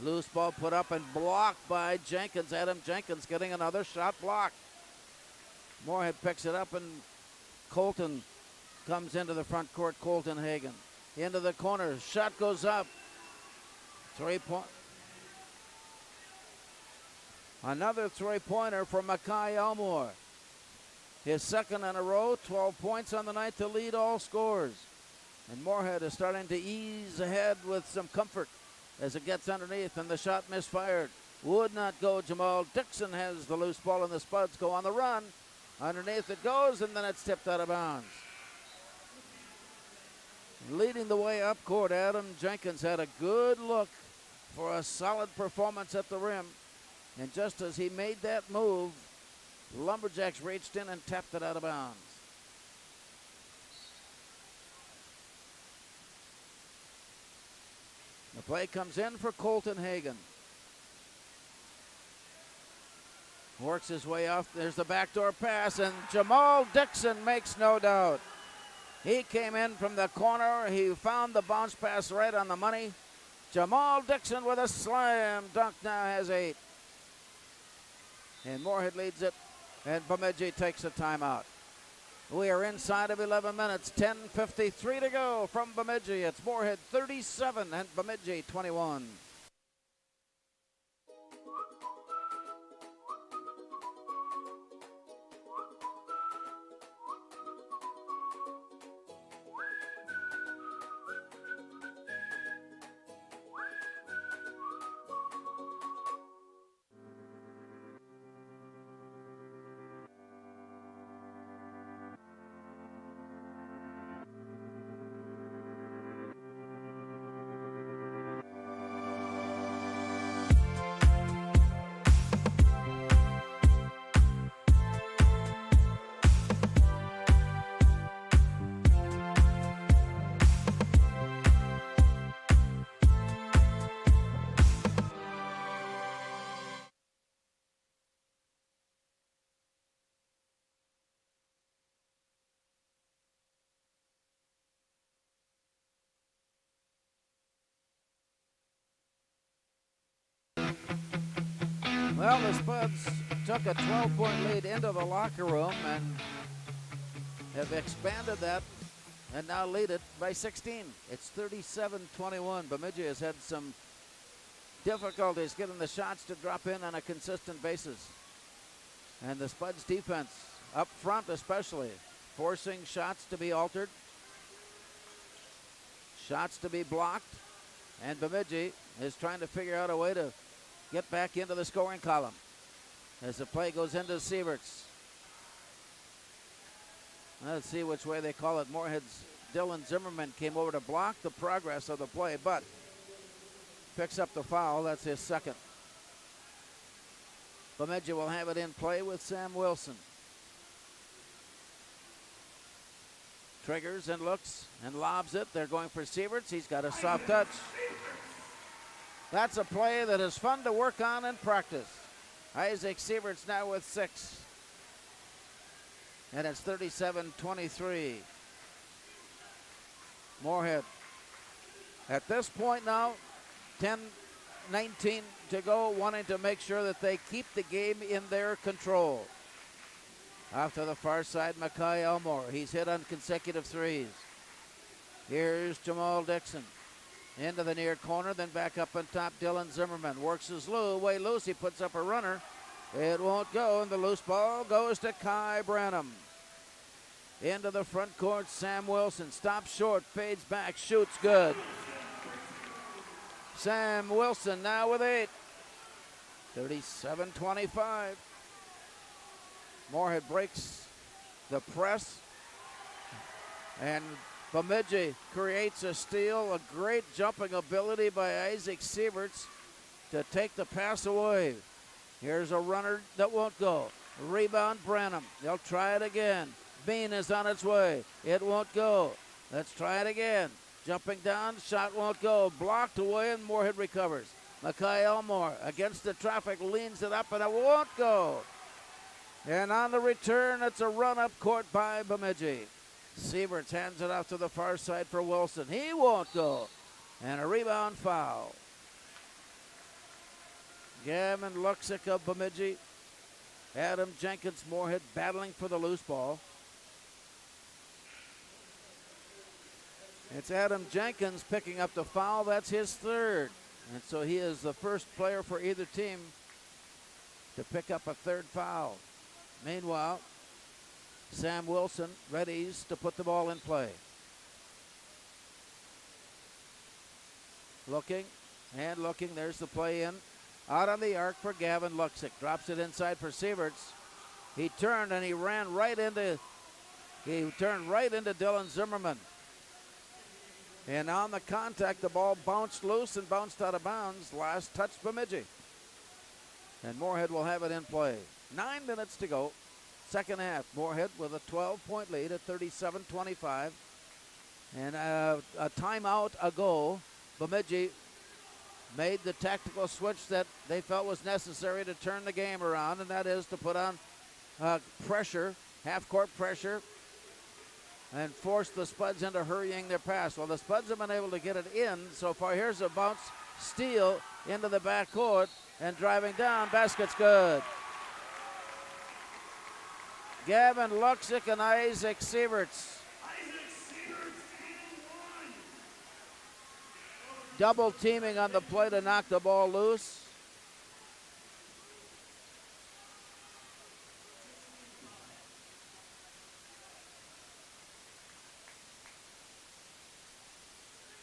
Loose ball put up and blocked by Jenkins. Adam Jenkins getting another shot blocked. Moorhead picks it up, and Colton comes into the front court. Colton Hagan into the corner. Shot goes up. 3-point. Another three-pointer from Mackay Elmore. His second in a row, 12 points on the night to lead all scores. And Moorhead is starting to ease ahead with some comfort as it gets underneath, and the shot misfired. Would not go. Jamal Dixon has the loose ball, and the Spuds go on the run. Underneath it goes, and then it's tipped out of bounds. Leading the way up court, Adam Jenkins had a good look for a solid performance at the rim. And just as he made that move, Lumberjacks reached in and tapped it out of bounds. The play comes in for Colton Hagan. Works his way off. There's the backdoor pass, and Jamal Dixon makes no doubt. He came in from the corner. He found the bounce pass right on the money. Jamal Dixon with a slam dunk now has 8. And Moorhead leads it, and Bemidji takes a timeout. We are inside of 11 minutes, 10:53 to go from Bemidji. It's Moorhead 37 and Bemidji 21. Well, the Spuds took a 12-point lead into the locker room and have expanded that and now lead it by 16. It's 37-21. Bemidji has had some difficulties getting the shots to drop in on a consistent basis. And the Spuds defense, up front especially, forcing shots to be altered, shots to be blocked, and Bemidji is trying to figure out a way to get back into the scoring column as the play goes into Sieverts. Let's see which way they call it. Moorhead's Dylan Zimmerman came over to block the progress of the play, but picks up the foul. That's his second. Bemidji will have it in play with Sam Wilson. Triggers and looks and lobs it. They're going for Sieverts. He's got a soft touch. That's a play that is fun to work on and practice. Isaac Sieverts now with 6. And it's 37-23. Moorhead. At this point now, 10-19 to go, wanting to make sure that they keep the game in their control. Off to the far side, Mackay Elmore. He's hit on consecutive threes. Here's Jamal Dixon. Into the near corner, then back up on top, Dylan Zimmerman. Works his way loose, he puts up a runner. It won't go, and the loose ball goes to Kai Branham. Into the front court, Sam Wilson. Stops short, fades back, shoots good. Sam Wilson now with 8. 37-25. Moorhead breaks the press And Bemidji creates a steal, a great jumping ability by Isaac Sieverts to take the pass away. Here's a runner that won't go. Rebound, Branham. They'll try it again. Bean is on its way. It won't go. Let's try it again. Jumping down, shot won't go. Blocked away, and Moorhead recovers. Mackay Elmore against the traffic, leans it up, and it won't go. And on the return, it's a run-up court by Bemidji. Sieverts hands it off to the far side for Wilson. He won't go. And a rebound foul. Gavin Luxick of Bemidji. Adam Jenkins, Moorhead battling for the loose ball. It's Adam Jenkins picking up the foul. That's his third. And so he is the first player for either team to pick up a third foul. Meanwhile, Sam Wilson readies to put the ball in play. Looking and looking. There's the play in. Out on the arc for Gavin Luxick. Drops it inside for Sieverts. He turned and he turned right into Dylan Zimmerman. And on the contact, the ball bounced loose and bounced out of bounds. Last touch, Bemidji. And Moorhead will have it in play. 9 minutes to go. Second half. Moorhead with a 12-point lead at 37-25. And a timeout ago, Bemidji made the tactical switch that they felt was necessary to turn the game around, and that is to put on pressure, half-court pressure, and force the Spuds into hurrying their pass. Well, the Spuds have been able to get it in so far. Here's a bounce steal into the backcourt, and driving down, basket's good. Gavin Luxick and Isaac Sieverts. Double teaming on the play to knock the ball loose.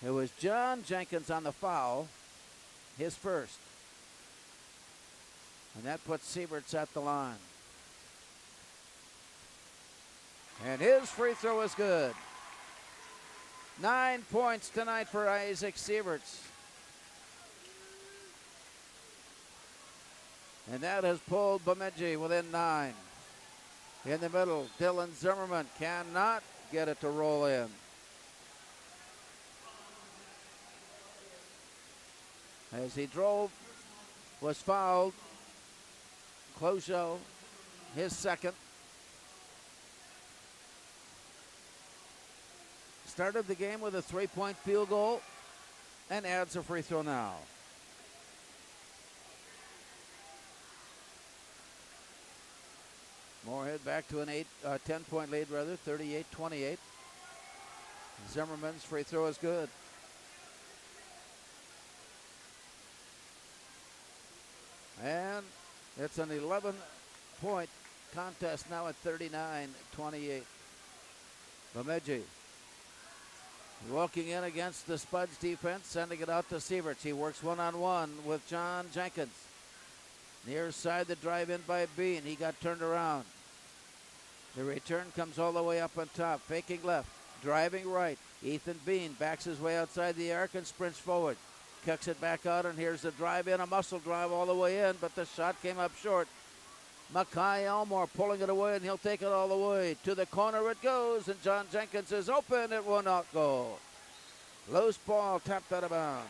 It was John Jenkins on the foul, his first. And that puts Sieverts at the line. And his free throw is good. 9 points tonight for Isaac Sieverts. And that has pulled Bemidji within 9. In the middle, Dylan Zimmerman cannot get it to roll in. As he drove, was fouled. Clojo, his second. Started the game with a 3-point field goal and adds a free throw now. Moorhead back to a 10-point lead, 38-28. Zimmerman's free throw is good. And it's an 11-point contest now at 39-28. Bemidji walking in against the Spuds defense, sending it out to Sieverts. He works one-on-one with John Jenkins. Near side, the drive in by Bean. He got turned around. The return comes all the way up on top. Faking left, driving right. Ethan Bean backs his way outside the arc and sprints forward. Kicks it back out, and here's the drive in, a muscle drive all the way in, but the shot came up short. Mackay Elmore pulling it away, and he'll take it all the way. To the corner it goes, and John Jenkins is open. It will not go. Loose ball tapped out of bounds.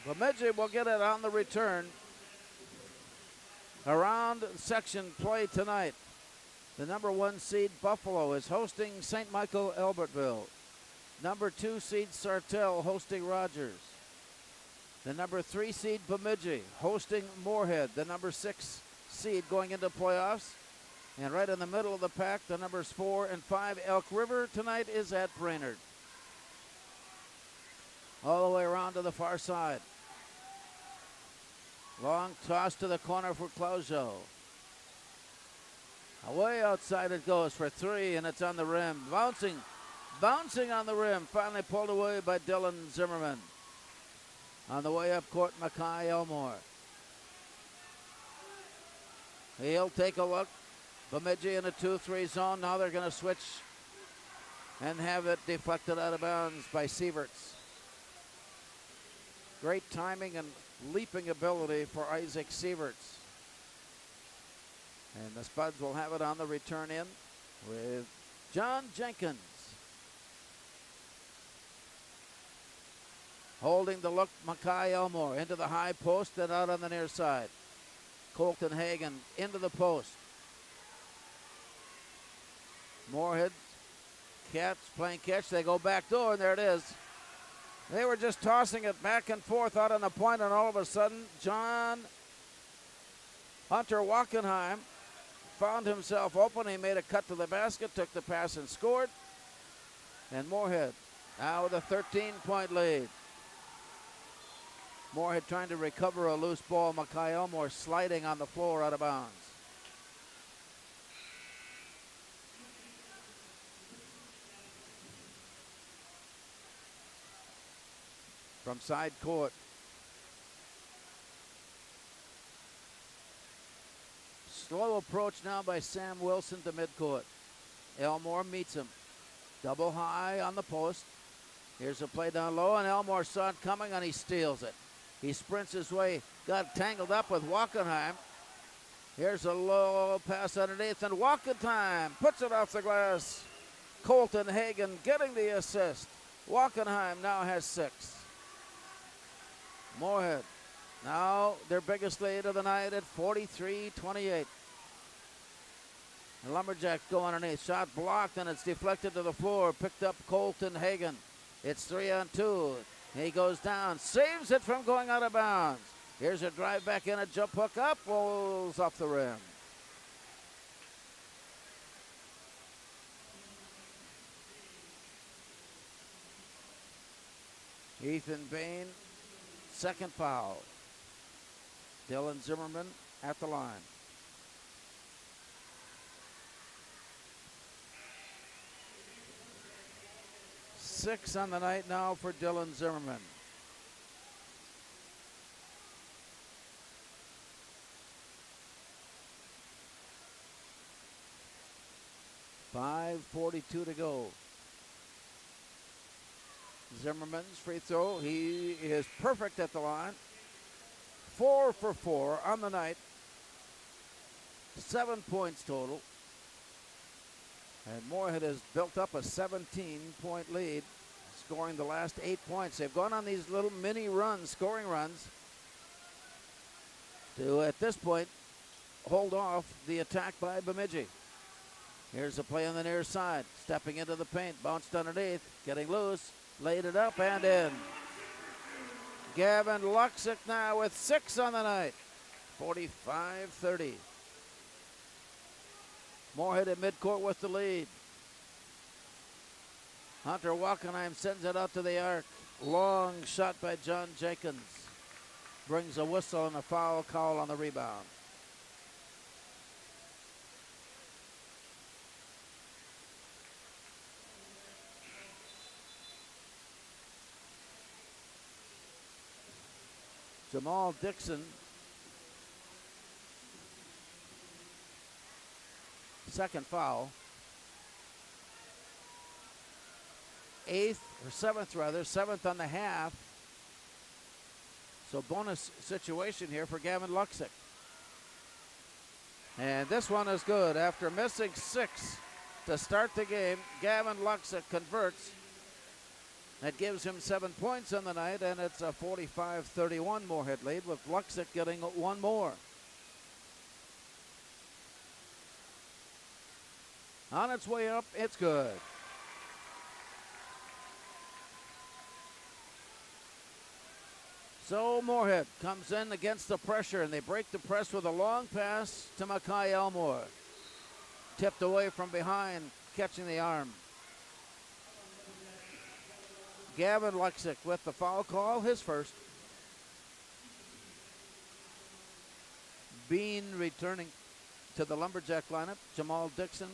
Bemidji will get it on the return. Around section play tonight, the number 1 seed Buffalo is hosting St. Michael Albertville. Number 2 seed Sartell hosting Rogers. The number 3 seed Bemidji hosting Moorhead, the number 6 seed going into playoffs. And right in the middle of the pack, the numbers 4 and 5 Elk River tonight is at Brainerd. All the way around to the far side. Long toss to the corner for Clojo. Away outside it goes for 3, and it's on the rim. Bouncing on the rim. Finally pulled away by Dylan Zimmerman. On the way up court, Mackay Elmore. He'll take a look. Bemidji in a 2-3 zone. Now they're going to switch and have it deflected out of bounds by Sieverts. Great timing and leaping ability for Isaac Sieverts. And the Spuds will have it on the return in with John Jenkins. Holding the look, Mackay Elmore into the high post and out on the near side. Colton Hagan into the post. Moorhead playing catch. They go back door, and there it is. They were just tossing it back and forth out on the point, and all of a sudden, John Hunter Wackenheim found himself open. He made a cut to the basket, took the pass, and scored. And Moorhead now with a 13-point lead. Moorhead trying to recover a loose ball. Mackay Elmore sliding on the floor out of bounds. From side court. Slow approach now by Sam Wilson to midcourt. Elmore meets him. Double high on the post. Here's a play down low, and Elmore saw it coming, and he steals it. He sprints his way, got tangled up with Wackenheim. Here's a low pass underneath, and Wackenheim puts it off the glass. Colton Hagan getting the assist. Wackenheim now has 6. Moorhead now their biggest lead of the night at 43-28. The Lumberjacks go underneath. Shot blocked, and it's deflected to the floor. Picked up Colton Hagan. It's 3-on-2. He goes down, saves it from going out of bounds. Here's a drive back in, a jump hook up, rolls off the rim. Ethan Bain, second foul. Dylan Zimmerman at the line. Six on the night now for Dylan Zimmerman. .5:42 to go. Zimmerman's free throw. He is perfect at the line. 4 for 4 on the night. 7 points total. And Moorhead has built up a 17-point lead, scoring the last 8 points. They've gone on these little mini runs, scoring runs, to, at this point, hold off the attack by Bemidji. Here's a play on the near side. Stepping into the paint, bounced underneath, getting loose, laid it up and in. Gavin Luxick now with 6 on the night. 45-30. Moorhead at midcourt with the lead. Hunter Wackenheim sends it out to the arc. Long shot by John Jenkins. Brings a whistle and a foul call on the rebound. Jamal Dixon, second foul. Seventh on the half. So bonus situation here for Gavin Luxick. And this one is good. After missing 6 to start the game, Gavin Luxick converts. That gives him 7 points on the night, and it's a 45-31 Moorhead lead, with Luxick getting one more. On its way up, it's good. So Moorhead comes in against the pressure, and they break the press with a long pass to Mackay Elmore. Tipped away from behind, catching the arm. Gavin Luxick with the foul call, his first. Bean returning to the Lumberjack lineup. Jamal Dixon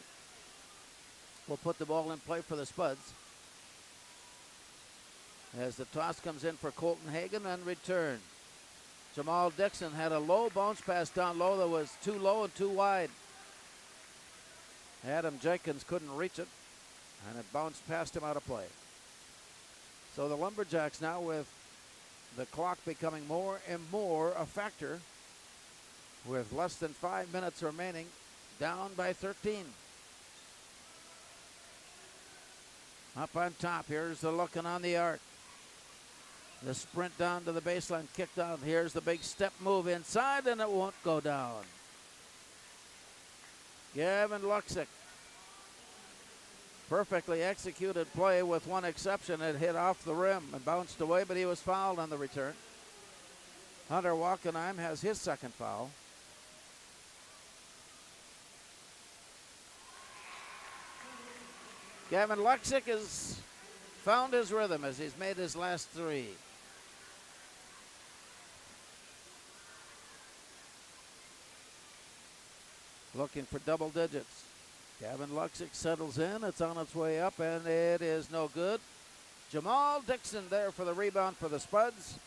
will put the ball in play for the Spuds. As the toss comes in for Colton Hagan and return. Jamal Dixon had a low bounce pass down low that was too low and too wide. Adam Jenkins couldn't reach it, and it bounced past him out of play. So the Lumberjacks now, with the clock becoming more and more a factor, with less than 5 minutes remaining, down by 13. Up on top, here's the looking on the arc. The sprint down to the baseline, kicked out. Here's the big step move inside, and it won't go down. Gavin Luxick. Perfectly executed play with one exception. It hit off the rim and bounced away, but he was fouled on the return. Hunter Wackenheim has his second foul. Gavin Luxick has found his rhythm as he's made his last three. Looking for double digits. Gavin Luxick settles in. It's on its way up, and it is no good. Jamal Dixon there for the rebound for the Spuds.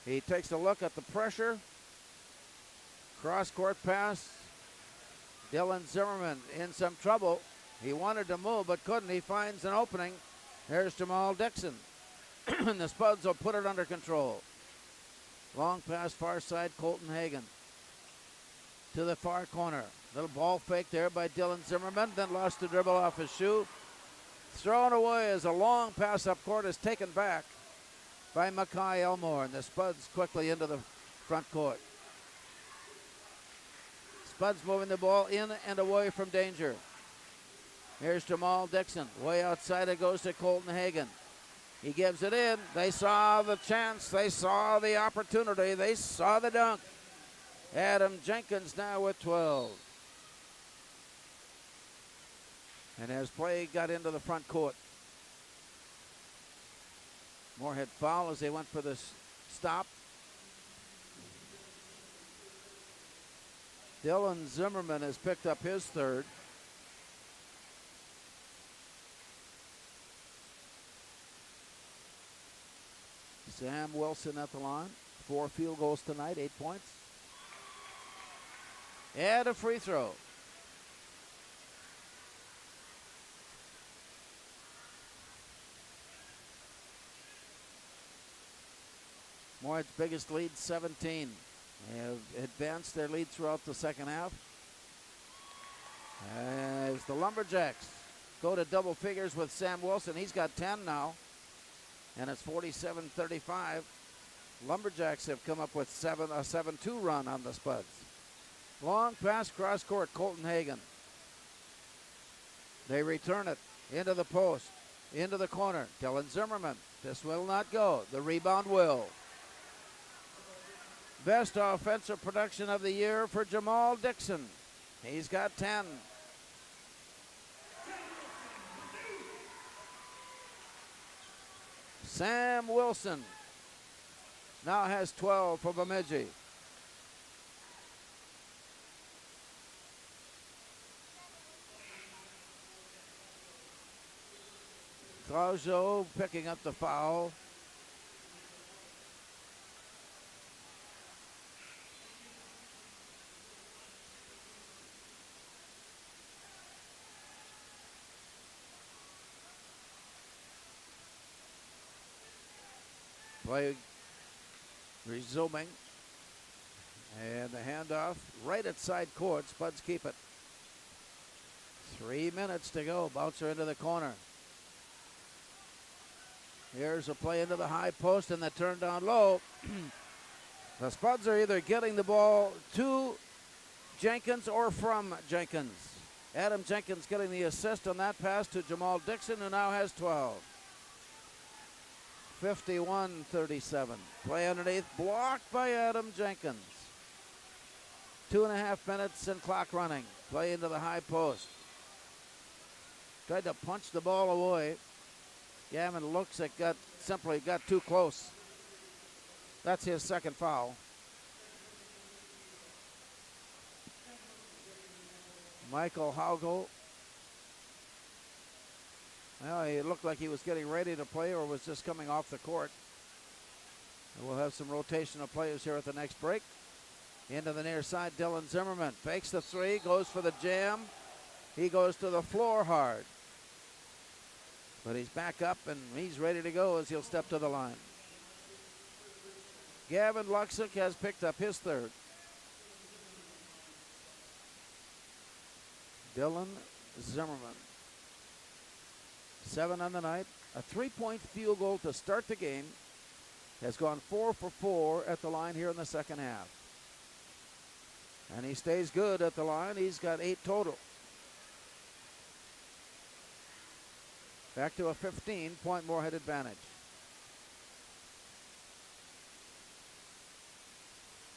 He takes a look at the pressure. Cross-court pass. Dylan Zimmerman in some trouble. He wanted to move but couldn't. He finds an opening. There's Jamal Dixon. And the Spuds will put it under control. Long pass far side, Colton Hagan. To the far corner. Little ball fake there by Dylan Zimmerman. Then lost the dribble off his shoe. Thrown away as a long pass up court is taken back by Mackay Elmore. And the Spuds quickly into the front court. Spuds moving the ball in and away from danger. Here's Jamal Dixon. Way outside it goes to Colton Hagan. He gives it in. They saw the chance. They saw the opportunity. They saw the dunk. Adam Jenkins now with 12. And as play got into the front court, Moorhead foul as they went for the stop. Dylan Zimmerman has picked up his third. Sam Wilson at the line. 4 field goals tonight, 8 points. And a free throw. Moorhead's biggest lead, 17. They have advanced their lead throughout the second half. As the Lumberjacks go to double figures with Sam Wilson. He's got 10 now. And it's 47-35. Lumberjacks have come up with a 7-2 run on the Spuds. Long pass cross court, Colton Hagan. They return it into the post, into the corner. Dylan Zimmerman. This will not go. The rebound will. Best offensive production of the year for Jamal Dixon. He's got 10. Sam Wilson now has 12 for Bemidji. Claudio picking up the foul. Play resuming. And the handoff right at side court. Spuds keep it. 3 minutes to go. Bouncer into the corner. Here's a play into the high post and the turn down low. The Spuds are either getting the ball to Jenkins or from Jenkins. Adam Jenkins getting the assist on that pass to Jamal Dixon, who now has 12. 51-37. Play underneath, blocked by Adam Jenkins. 2.5 minutes and clock running. Play into the high post. Tried to punch the ball away. Gavin looks at simply got too close. That's his second foul. Michael Haugo. Well, he looked like he was getting ready to play or was just coming off the court. And we'll have some rotation of players here at the next break. Into the near side, Dylan Zimmerman fakes the three, goes for the jam. He goes to the floor hard. But he's back up and he's ready to go as he'll step to the line. Gavin Luxick has picked up his third. Dylan Zimmerman. 7 on the night. A 3-point field goal to start the game. Has gone 4 for 4 at the line here in the second half. And he stays good at the line. He's got 8 total. Back to a 15-point Moorhead advantage.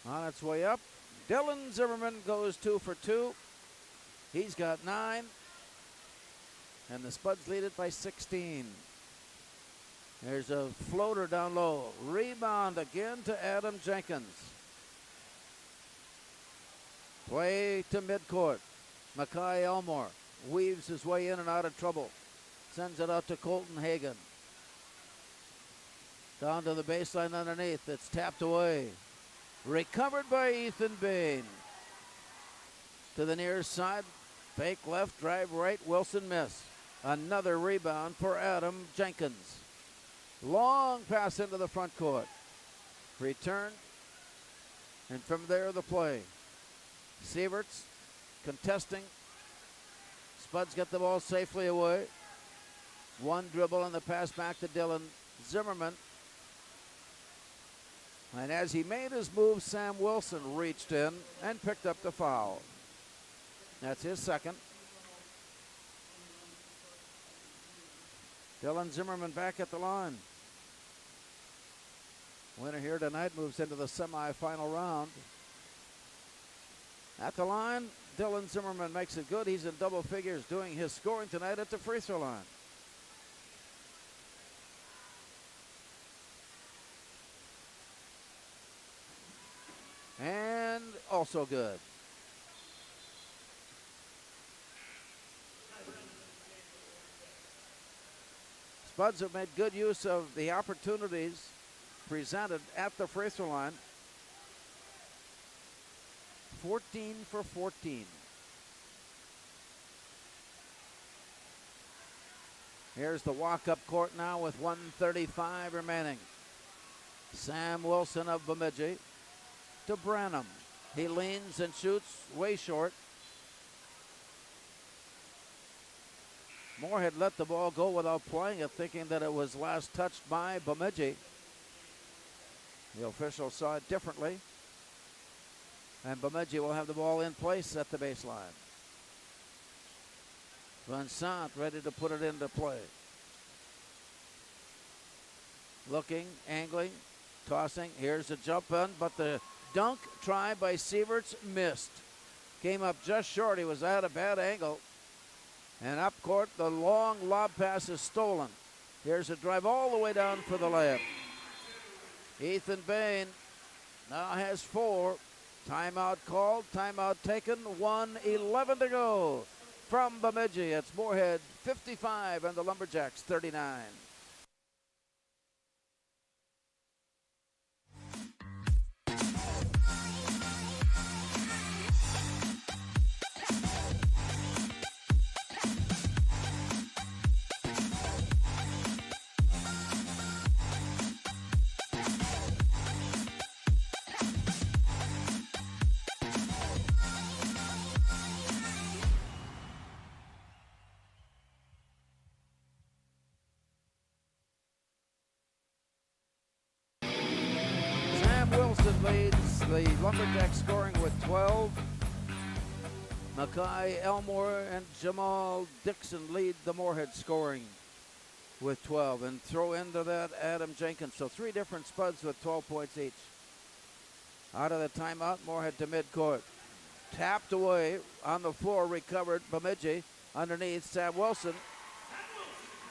On its way up, Dylan Zimmerman goes 2 for 2. He's got 9. And the Spuds lead it by 16. There's a floater down low. Rebound again to Adam Jenkins. Play to midcourt. Mackay Elmore weaves his way in and out of trouble. Sends it out to Colton Hagan. Down to the baseline underneath. It's tapped away. Recovered by Ethan Bain. To the near side. Fake left, drive right. Wilson miss. Another rebound for Adam Jenkins. Long pass into the front court. Return. And from there the play. Sieverts contesting. Spuds get the ball safely away. One dribble and the pass back to Dylan Zimmerman. And as he made his move, Sam Wilson reached in and picked up the foul. That's his second. Dylan Zimmerman back at the line. Winner here tonight moves into the semifinal round. At the line, Dylan Zimmerman makes it good. He's in double figures doing his scoring tonight at the free throw line. And also good. Spuds have made good use of the opportunities presented at the free throw line. 14 for 14. Here's the walk-up court now with 1:35 remaining. Sam Wilson of Bemidji to Branham. He leans and shoots way short. Moorhead let the ball go without playing it, thinking that it was last touched by Bemidji. The official saw it differently. And Bemidji will have the ball in place at the baseline. Vincent ready to put it into play. Looking, angling, tossing. Here's a jump in, but the dunk try by Sieverts missed. Came up just short. He was at a bad angle. And up court, the long lob pass is stolen. Here's a drive all the way down for the layup. Ethan Bain now has 4. Timeout called, timeout taken, 1:11 to go. From Bemidji, it's Moorhead 55 and the Lumberjacks 39. Wilson leads the Lumberjacks scoring with 12. Mackay Elmore and Jamal Dixon lead the Moorhead scoring with 12. And throw into that Adam Jenkins. So 3 different Spuds with 12 points each. Out of the timeout, Moorhead to midcourt. Tapped away on the floor, recovered Bemidji. Underneath, Sam Wilson.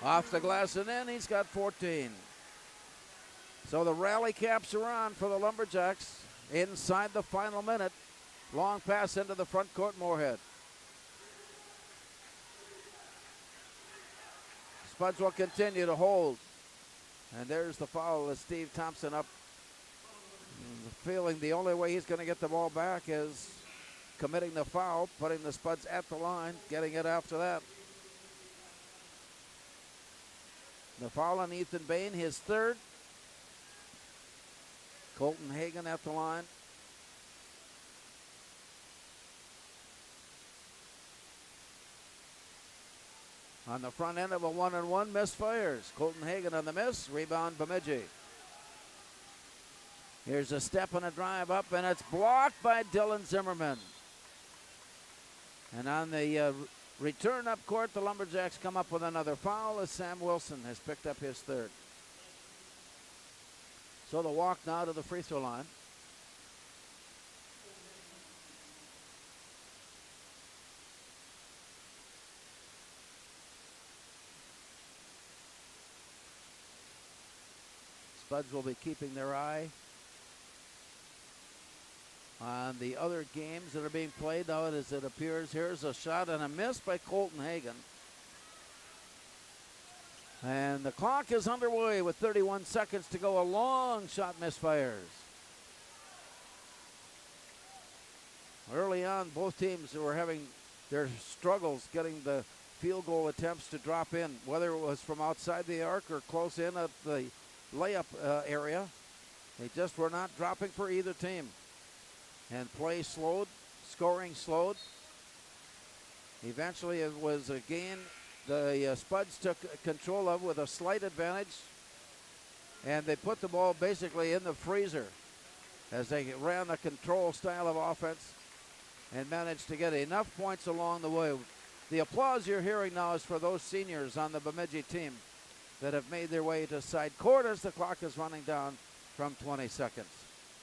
Off the glass and in, he's got 14. So the rally caps are on for the Lumberjacks inside the final minute. Long pass into the front court, Moorhead. Spuds will continue to hold. And there's the foul with Steve Thompson up. Feeling the only way he's going to get the ball back is committing the foul, putting the Spuds at the line, getting it after that. The foul on Ethan Bain, his third. Colton Hagan at the line. On the front end of a 1-on-1, misfires. Colton Hagan on the miss, rebound Bemidji. Here's a step and a drive up, and it's blocked by Dylan Zimmerman. And on the return up court, the Lumberjacks come up with another foul as Sam Wilson has picked up his third. So the walk now to the free throw line. Spuds will be keeping their eye on the other games that are being played now. As it appears, here's a shot and a miss by Colton Hagan. And the clock is underway with 31 seconds to go. A long shot misfires. Early on, both teams were having their struggles getting the field goal attempts to drop in, whether it was from outside the arc or close in at the layup area. They just were not dropping for either team. And play slowed, scoring slowed. Eventually it was a gain the Spuds took control of with a slight advantage, and they put the ball basically in the freezer as they ran a control style of offense and managed to get enough points along the way. The applause you're hearing now is for those seniors on the Bemidji team that have made their way to side court as the clock is running down from 20 seconds.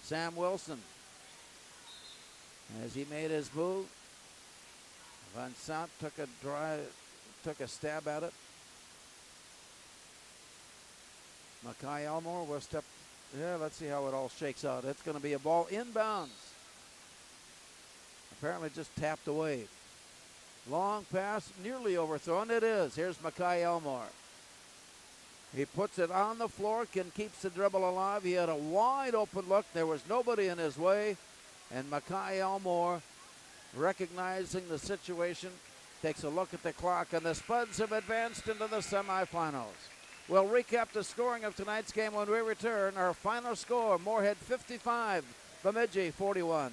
Sam Wilson, as he made his move, Van Sant took a stab at it. Mackay Elmore will step. Yeah, let's see how it all shakes out. It's going to be a ball inbounds. Apparently just tapped away. Long pass, nearly overthrown. It is. Here's Mackay Elmore. He puts it on the floor, keeps the dribble alive. He had a wide open look. There was nobody in his way. And Mackay Elmore, recognizing the situation, takes a look at the clock, and the Spuds have advanced into the semifinals. We'll recap the scoring of tonight's game when we return. Our final score, Moorhead 55, Bemidji 41.